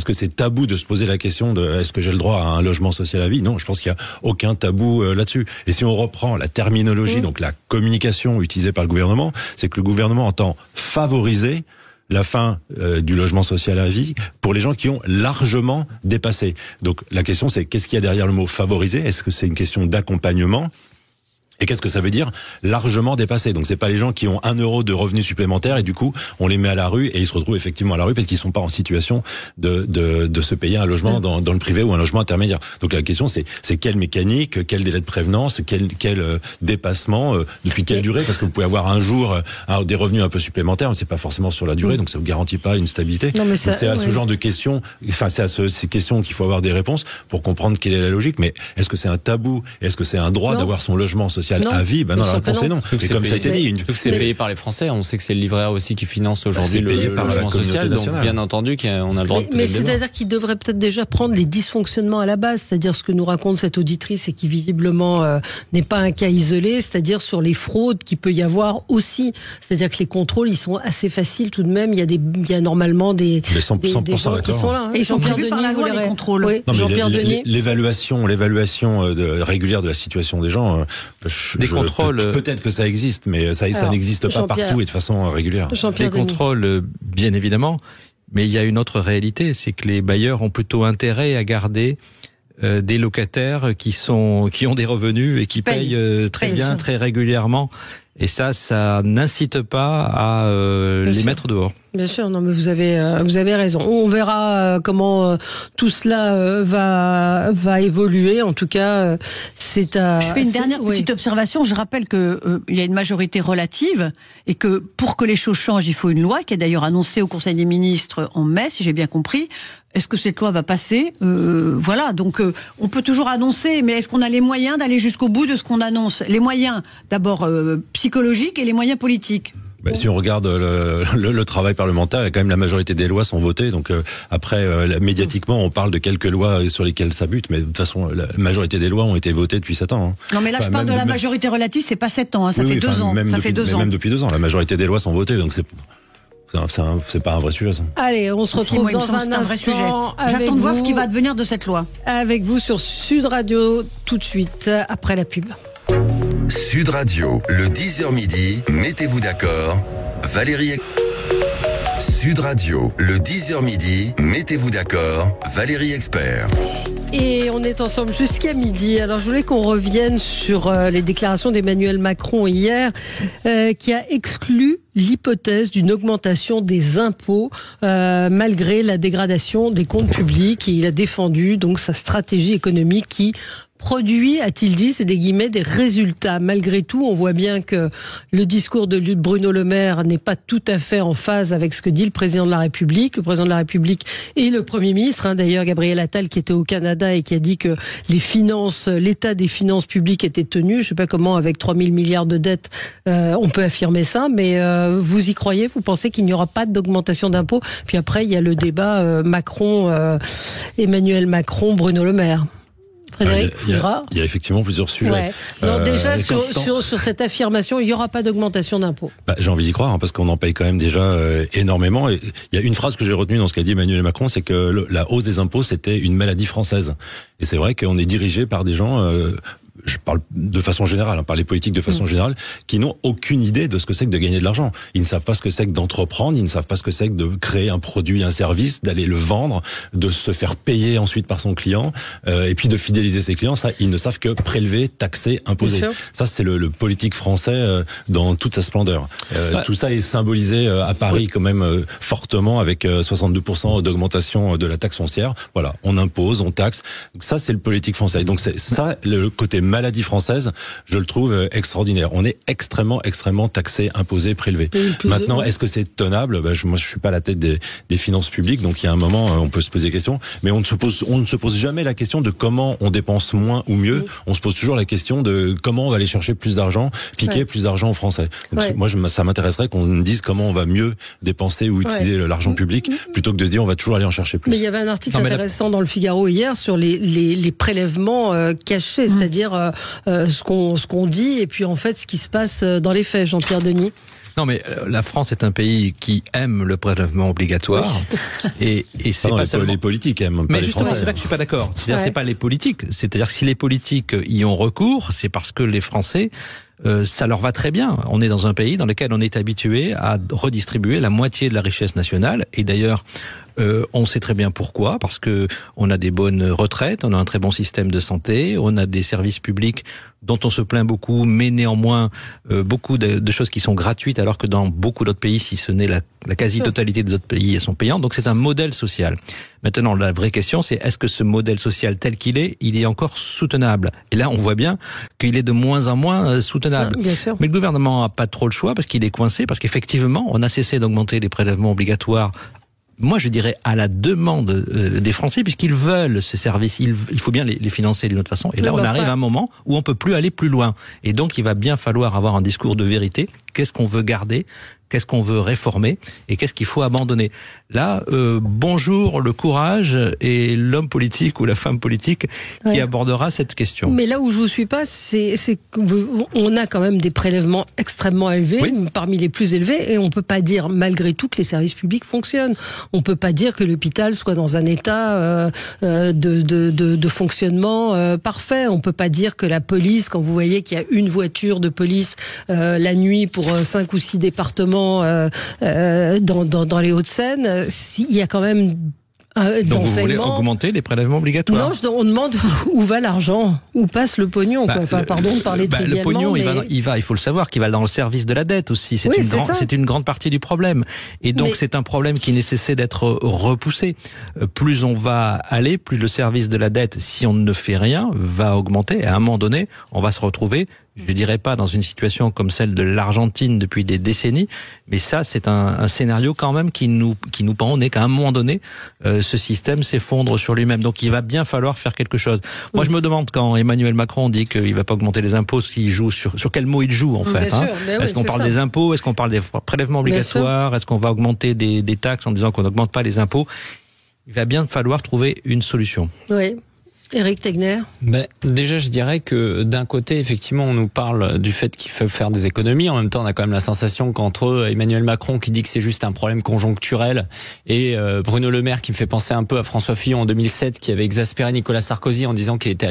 que c'est tabou de se poser la question de est-ce que j'ai le droit à un logement social à vie? Non, je pense qu'il y a aucun tabou là-dessus. Et si on reprend la terminologie, donc la communication utilisée par le gouvernement, c'est que le gouvernement entend favoriser la fin du logement social à vie pour les gens qui ont largement dépassé. Donc la question c'est qu'est-ce qu'il y a derrière le mot favoriser? Est-ce que c'est une question d'accompagnement? Et qu'est-ce que ça veut dire largement dépassé? Donc c'est pas les gens qui ont 1 euro de revenus supplémentaires et du coup on les met à la rue et ils se retrouvent effectivement à la rue parce qu'ils sont pas en situation de se payer un logement dans le privé ou un logement intermédiaire. Donc la question c'est quelle mécanique, quel délai de prévenance, quel dépassement, depuis quelle durée? Parce que vous pouvez avoir un jour des revenus un peu supplémentaires, mais c'est pas forcément sur la durée, donc ça vous garantit pas une stabilité. Non, mais donc c'est à ce genre de questions, enfin c'est à ces questions qu'il faut avoir des réponses pour comprendre quelle est la logique. Mais est-ce que c'est un tabou? Est-ce que c'est un droit d'avoir son logement social à vie? Ben non, la réponse est non. Et comme ça a été dit, c'est payé par les Français. On sait que c'est le livret A aussi qui finance aujourd'hui le logement social. Donc bien entendu qu'on a le droit de poser le débat. Mais c'est-à-dire qu'il devrait peut-être déjà prendre les dysfonctionnements à la base, c'est-à-dire ce que nous raconte cette auditrice et qui visiblement n'est pas un cas isolé, c'est-à-dire sur les fraudes qu'il peut y avoir aussi. C'est-à-dire que les contrôles, ils sont assez faciles tout de même. Il y a normalement des gens qui sont là. Et ils sont prévus par la loi, les contrôles. Oui, Jean-Pierre Denis. L'évaluation régulière de la situation des gens. Les contrôles. Peut-être que ça existe, mais ça n'existe pas partout et de façon régulière. Les contrôles, bien évidemment, mais il y a une autre réalité, c'est que les bailleurs ont plutôt intérêt à garder des locataires qui ont des revenus et qui payent très bien, très régulièrement. Et ça n'incite pas à les mettre dehors. Bien sûr, non, mais vous avez raison. On verra comment tout cela va évoluer. En tout cas, c'est à. Je fais une dernière petite observation. Je rappelle que il y a une majorité relative et que pour que les choses changent, il faut une loi qui est d'ailleurs annoncée au Conseil des ministres en mai, si j'ai bien compris. Est-ce que cette loi va passer? Voilà, donc on peut toujours annoncer, mais est-ce qu'on a les moyens d'aller jusqu'au bout de ce qu'on annonce? Les moyens, d'abord psychologiques et les moyens politiques. Si on regarde le travail parlementaire, quand même la majorité des lois sont votées. Donc après, médiatiquement, on parle de quelques lois sur lesquelles ça bute, mais de toute façon, la majorité des lois ont été votées depuis 7 ans. Non, mais là, je parle de la majorité relative, c'est pas 7 ans, ça fait 2 ans. Ça fait 2 ans. Même depuis 2 ans, la majorité des lois sont votées, donc c'est pas un vrai sujet, ça. Allez, on se retrouve dans un instant. J'attends de voir ce qui va advenir de cette loi. Avec vous sur Sud Radio, tout de suite, après la pub. Sud Radio, le 10h midi, mettez-vous d'accord. Sud Radio, le 10h midi, mettez-vous d'accord. Valérie Expert. Et on est ensemble jusqu'à midi. Alors je voulais qu'on revienne sur les déclarations d'Emmanuel Macron hier, qui a exclu l'hypothèse d'une augmentation des impôts malgré la dégradation des comptes publics. Et il a défendu donc sa stratégie économique qui produit, a-t-il dit, c'est des guillemets, des résultats. Malgré tout, on voit bien que le discours de Bruno Le Maire n'est pas tout à fait en phase avec ce que dit le président de la République. Le président de la République et le Premier ministre, d'ailleurs Gabriel Attal qui était au Canada et qui a dit que l'état des finances publiques était tenu. Je ne sais pas comment, avec 3 000 milliards de dettes, on peut affirmer ça, mais vous y croyez? Vous pensez qu'il n'y aura pas d'augmentation d'impôts? Puis après, il y a le débat Emmanuel Macron, Bruno Le Maire. Frédéric Fougera. Il y a effectivement plusieurs sujets. Ouais. Non, déjà, sur cette affirmation, il n'y aura pas d'augmentation d'impôts. J'ai envie d'y croire, parce qu'on en paye quand même déjà énormément. Et il y a une phrase que j'ai retenue dans ce qu'a dit Emmanuel Macron, c'est que la hausse des impôts, c'était une maladie française. Et c'est vrai qu'on est dirigé par des gens... je parle de façon générale, par les politiques de façon générale, qui n'ont aucune idée de ce que c'est que de gagner de l'argent. Ils ne savent pas ce que c'est que d'entreprendre, ils ne savent pas ce que c'est que de créer un produit, un service, d'aller le vendre, de se faire payer ensuite par son client, et puis de fidéliser ses clients. Ça, ils ne savent que prélever, taxer, imposer. Ça, c'est le politique français dans toute sa splendeur. Tout ça est symbolisé à Paris quand même fortement avec 62% d'augmentation de la taxe foncière. Voilà, on impose, on taxe. Ça, c'est le politique français. Donc c'est ça, le côté maladie française, je le trouve extraordinaire. On est extrêmement taxé, imposé, prélevé. Maintenant, est-ce que c'est tenable? Moi, je suis pas à la tête des finances publiques, donc il y a un moment, on peut se poser des questions, mais on ne se pose jamais la question de comment on dépense moins ou mieux. On se pose toujours la question de comment on va aller chercher plus d'argent, piquer plus d'argent aux Français. Donc, moi, ça m'intéresserait qu'on me dise comment on va mieux dépenser ou utiliser l'argent public, plutôt que de se dire on va toujours aller en chercher plus. Mais il y avait un article intéressant dans le Figaro hier sur les prélèvements cachés, c'est-à-dire ce qu'on dit et puis en fait ce qui se passe dans les faits, Jean-Pierre Denis. Non, mais la France est un pays qui aime le prélèvement obligatoire. Et c'est pas seulement les politiques aiment, pas mais les justement, Français. c'est là que je suis pas d'accord. C'est-à-dire, c'est pas les politiques. C'est-à-dire que si les politiques y ont recours, c'est parce que les Français, ça leur va très bien. On est dans un pays dans lequel on est habitué à redistribuer la moitié de la richesse nationale. Et d'ailleurs, on sait très bien pourquoi, parce que on a des bonnes retraites, on a un très bon système de santé, on a des services publics dont on se plaint beaucoup, mais néanmoins beaucoup de choses qui sont gratuites, alors que dans beaucoup d'autres pays, si ce n'est la quasi-totalité des autres pays, elles sont payantes. Donc c'est un modèle social. Maintenant, la vraie question, c'est est-ce que ce modèle social tel qu'il est, il est encore soutenable? Et là, on voit bien qu'il est de moins en moins soutenable. Bien sûr. Mais le gouvernement n'a pas trop le choix, parce qu'il est coincé, parce qu'effectivement, on a cessé d'augmenter les prélèvements obligatoires. Moi, je dirais à la demande des Français, puisqu'ils veulent ce service, il faut bien les financer d'une autre façon. Et là, on arrive à un moment où on peut plus aller plus loin. Et donc, il va bien falloir avoir un discours de vérité. Qu'est-ce qu'on veut garder? Qu'est-ce qu'on veut réformer? Et qu'est-ce qu'il faut abandonner? Là, bonjour le courage et l'homme politique ou la femme politique qui abordera cette question. Mais là où je vous suis pas, c'est qu'on a quand même des prélèvements extrêmement élevés, parmi les plus élevés, et on peut pas dire malgré tout que les services publics fonctionnent. On peut pas dire que l'hôpital soit dans un état de fonctionnement parfait. On peut pas dire que la police, quand vous voyez qu'il y a une voiture de police la nuit pour 5 ou 6 départements dans les Hauts-de-Seine, il y a quand même donc vous voulez augmenter les prélèvements obligatoires? Non, on demande où va l'argent, où passe le pognon. Pardon de parler trivialement. Le pognon, il faut le savoir, qu'il va dans le service de la dette aussi. C'est une grande partie du problème. Et donc c'est un problème qui nécessite d'être repoussé. Plus on va aller, plus le service de la dette, si on ne fait rien, va augmenter. Et à un moment donné, on va se retrouver, je dirais pas dans une situation comme celle de l'Argentine depuis des décennies, mais ça c'est un scénario quand même qui nous pend au nez qu'à un moment donné ce système s'effondre sur lui-même. Donc il va bien falloir faire quelque chose. Moi je me demande, quand Emmanuel Macron dit qu'il va pas augmenter les impôts, s'il joue sur quel mot il joue en fait. Est-ce qu'on parle des impôts? Est-ce qu'on parle des prélèvements obligatoires? Est-ce qu'on va augmenter des taxes en disant qu'on n'augmente pas les impôts? Il va bien falloir trouver une solution. Oui. Éric Tegner. Déjà, je dirais que d'un côté, effectivement, on nous parle du fait qu'il faut faire des économies. En même temps, on a quand même la sensation qu'entre Emmanuel Macron qui dit que c'est juste un problème conjoncturel et Bruno Le Maire qui me fait penser un peu à François Fillon en 2007 qui avait exaspéré Nicolas Sarkozy en disant qu'il était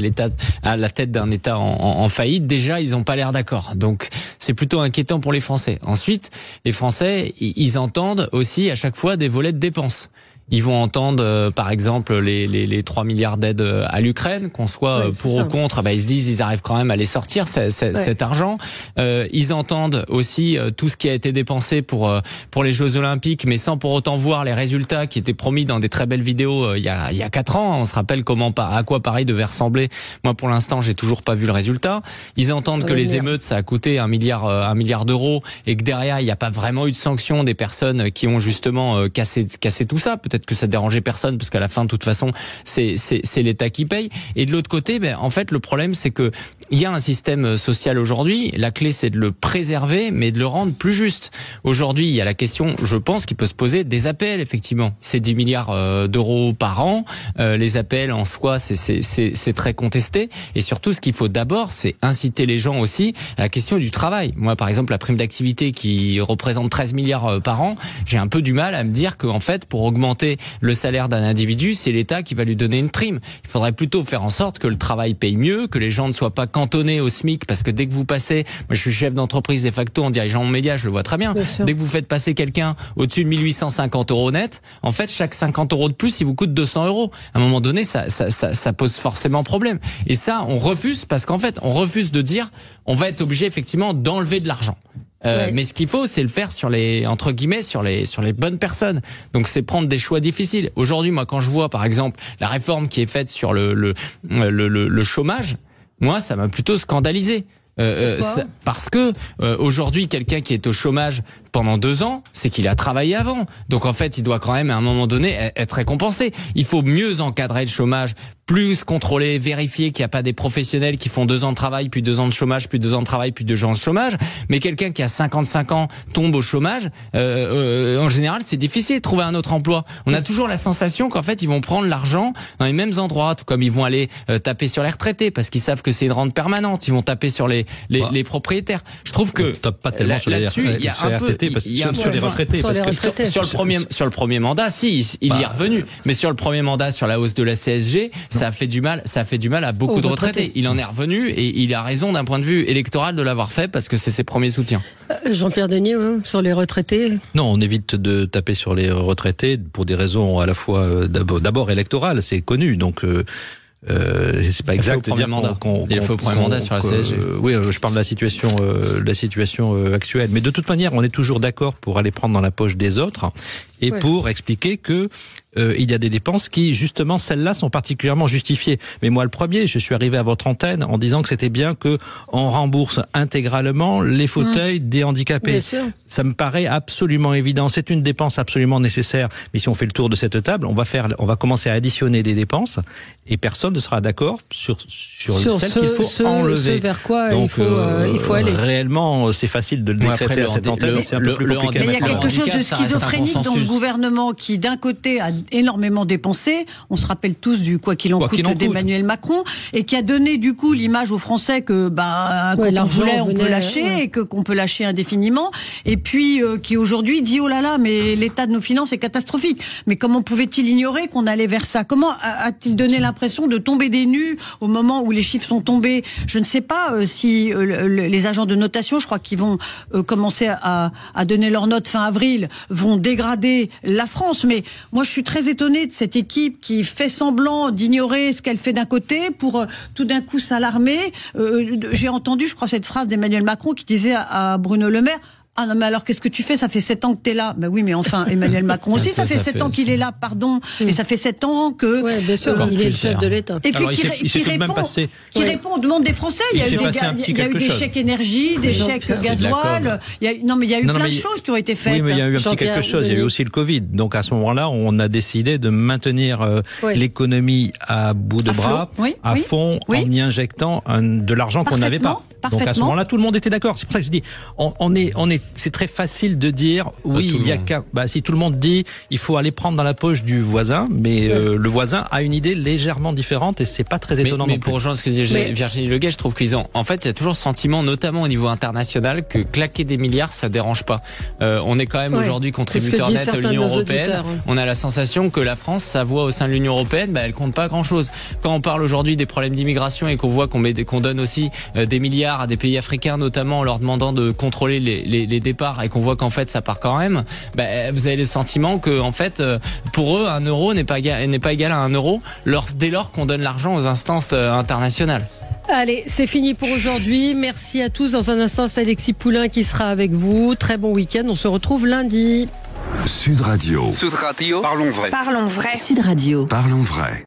à la tête d'un État en faillite. Déjà, ils n'ont pas l'air d'accord. Donc, c'est plutôt inquiétant pour les Français. Ensuite, les Français, ils entendent aussi à chaque fois des volets de dépenses. Ils vont entendre, par exemple, les 3 milliards d'aides à l'Ukraine, qu'on soit pour ou contre, ils se disent, ils arrivent quand même à les sortir, cet argent. Ils entendent aussi tout ce qui a été dépensé pour les Jeux Olympiques, mais sans pour autant voir les résultats qui étaient promis dans des très belles vidéos il y a 4 ans. On se rappelle à quoi Paris devait ressembler. Moi, pour l'instant, j'ai toujours pas vu le résultat. Ils entendent que les émeutes, ça a coûté 1 milliard d'euros et que derrière, il n'y a pas vraiment eu de sanctions des personnes qui ont justement cassé tout ça. Peut-être que ça dérangeait personne parce qu'à la fin de toute façon c'est l'État qui paye. Et de l'autre côté, en fait le problème c'est que il y a un système social aujourd'hui, la clé c'est de le préserver mais de le rendre plus juste. Aujourd'hui il y a la question, je pense, qui peut se poser des APL. Effectivement c'est 10 milliards d'euros par an, les APL en soi c'est très contesté, et surtout ce qu'il faut d'abord c'est inciter les gens aussi à la question du travail. Moi par exemple la prime d'activité qui représente 13 milliards par an, j'ai un peu du mal à me dire qu'en fait pour augmenter le salaire d'un individu, c'est l'État qui va lui donner une prime. Il faudrait plutôt faire en sorte que le travail paye mieux, que les gens ne soient pas cantonnés au SMIC, parce que dès que vous passez, moi je suis chef d'entreprise de facto en dirigeant mon média, je le vois très bien. Dès que vous faites passer quelqu'un au-dessus de 1850 € net, en fait chaque 50 € de plus, il vous coûte 200 €. À un moment donné, ça pose forcément problème. Et ça, on refuse, parce qu'en fait, on refuse de dire, on va être obligé effectivement d'enlever de l'argent. Mais ce qu'il faut, c'est le faire sur les bonnes personnes. Donc c'est prendre des choix difficiles. Aujourd'hui, moi, quand je vois, par exemple, la réforme qui est faite sur le chômage, Moi, ça m'a plutôt scandalisé. Parce que aujourd'hui, quelqu'un qui est au chômage pendant 2 ans, c'est qu'il a travaillé avant. Donc en fait, il doit quand même à un moment donné être récompensé. Il faut mieux encadrer le chômage, plus contrôler, vérifier qu'il n'y a pas des professionnels qui font 2 ans de travail, puis 2 ans de chômage, puis 2 ans de travail, puis 2 ans de chômage. Mais quelqu'un qui a 55 ans tombe au chômage, en général, c'est difficile de trouver un autre emploi. On a toujours la sensation qu'en fait, ils vont prendre l'argent dans les mêmes endroits, tout comme ils vont aller taper sur les retraités, parce qu'ils savent que c'est une rente permanente. Ils vont taper sur les propriétaires. Je trouve que pas tellement là-dessus, il y a un peu RTT, parce que sur les retraités, sur le premier mandat, si il y est revenu, mais sur le premier mandat, sur la hausse de la CSG, ça a fait du mal à beaucoup de retraités. Il en est revenu et il a raison d'un point de vue électoral de l'avoir fait parce que c'est ses premiers soutiens. Jean-Pierre Denis, sur les retraités. Non, on évite de taper sur les retraités pour des raisons à la fois d'abord électorales, c'est connu, donc. C'est pas exact de dire il faut au premier mandat sur la CSG. Oui, je parle de la situation actuelle. Mais de toute manière, on est toujours d'accord pour aller prendre dans la poche des autres et pour expliquer que il y a des dépenses qui, justement, celles-là sont particulièrement justifiées. Mais moi, le premier, je suis arrivé à votre antenne en disant que c'était bien que on rembourse intégralement les fauteuils des handicapés. Bien sûr. Ça me paraît absolument évident. C'est une dépense absolument nécessaire. Mais si on fait le tour de cette table, on va commencer à additionner des dépenses et personne ne sera d'accord sur celle qu'il faut enlever. Ce vers quoi donc, il faut aller. Réellement, c'est facile de le décréter à cette antenne. C'est un peu plus compliqué. Il y a quelque chose de schizophrénique dans ce gouvernement qui, d'un côté, a énormément dépensé. On se rappelle tous du quoi qu'il en coûte d'Emmanuel Macron et qui a donné du coup l'image aux Français que quand on voulait, on peut lâcher et qu'on peut lâcher indéfiniment. Et puis qui aujourd'hui dit oh là là, mais l'état de nos finances est catastrophique. Mais comment pouvait-il ignorer qu'on allait vers ça? Comment a-t-il donné l'impression de tomber des nues au moment où les chiffres sont tombés? Je ne sais pas si les agents de notation, je crois qu'ils vont commencer à donner leurs notes fin avril, vont dégrader la France. Mais moi, je suis très étonnée de cette équipe qui fait semblant d'ignorer ce qu'elle fait d'un côté pour tout d'un coup s'alarmer. J'ai entendu, je crois, cette phrase d'Emmanuel Macron qui disait à Bruno Le Maire: ah non, mais alors qu'est-ce que tu fais? Ça fait 7 ans que t'es là. Ben oui, mais enfin, Emmanuel Macron aussi, ça fait 7 ans qu'il est là, pardon. Et ça fait 7 ans que... Ouais, bien sûr, il est le chef de l'État. Et puis qui répond aux demandes des Français. Il y a eu des chèques énergie, des chèques gasoil. Non, mais il y a eu plein de choses qui ont été faites. Oui, mais il y a eu un petit quelque chose. Il y a eu aussi le Covid. Donc à ce moment-là, on a décidé de maintenir l'économie à bout de bras, à fond, en y injectant de l'argent qu'on n'avait pas. Donc à ce moment-là, tout le monde était d'accord. C'est pour ça que je dis, c'est très facile de dire si tout le monde dit il faut aller prendre dans la poche du voisin, mais le voisin a une idée légèrement différente et c'est pas très étonnant. Mais pour rejoindre ce que disait Virginie Leguet, je trouve il y a toujours ce sentiment, notamment au niveau international, que claquer des milliards ça dérange pas. On est quand même aujourd'hui contributeur net de l'Union européenne. On a la sensation que la France, sa voix au sein de l'Union européenne, elle compte pas grand chose. Quand on parle aujourd'hui des problèmes d'immigration et qu'on voit qu'on donne aussi des milliards à des pays africains, notamment en leur demandant de contrôler les départs et qu'on voit qu'en fait ça part quand même, vous avez le sentiment que en fait pour eux 1 euro n'est pas égal à 1 euro dès lors qu'on donne l'argent aux instances internationales. Allez, c'est fini pour aujourd'hui. Merci à tous. Dans un instant, c'est Alexis Poulain qui sera avec vous. Très bon week-end. On se retrouve lundi. Sud Radio. Sud Radio. Parlons vrai. Parlons vrai. Sud Radio. Parlons vrai.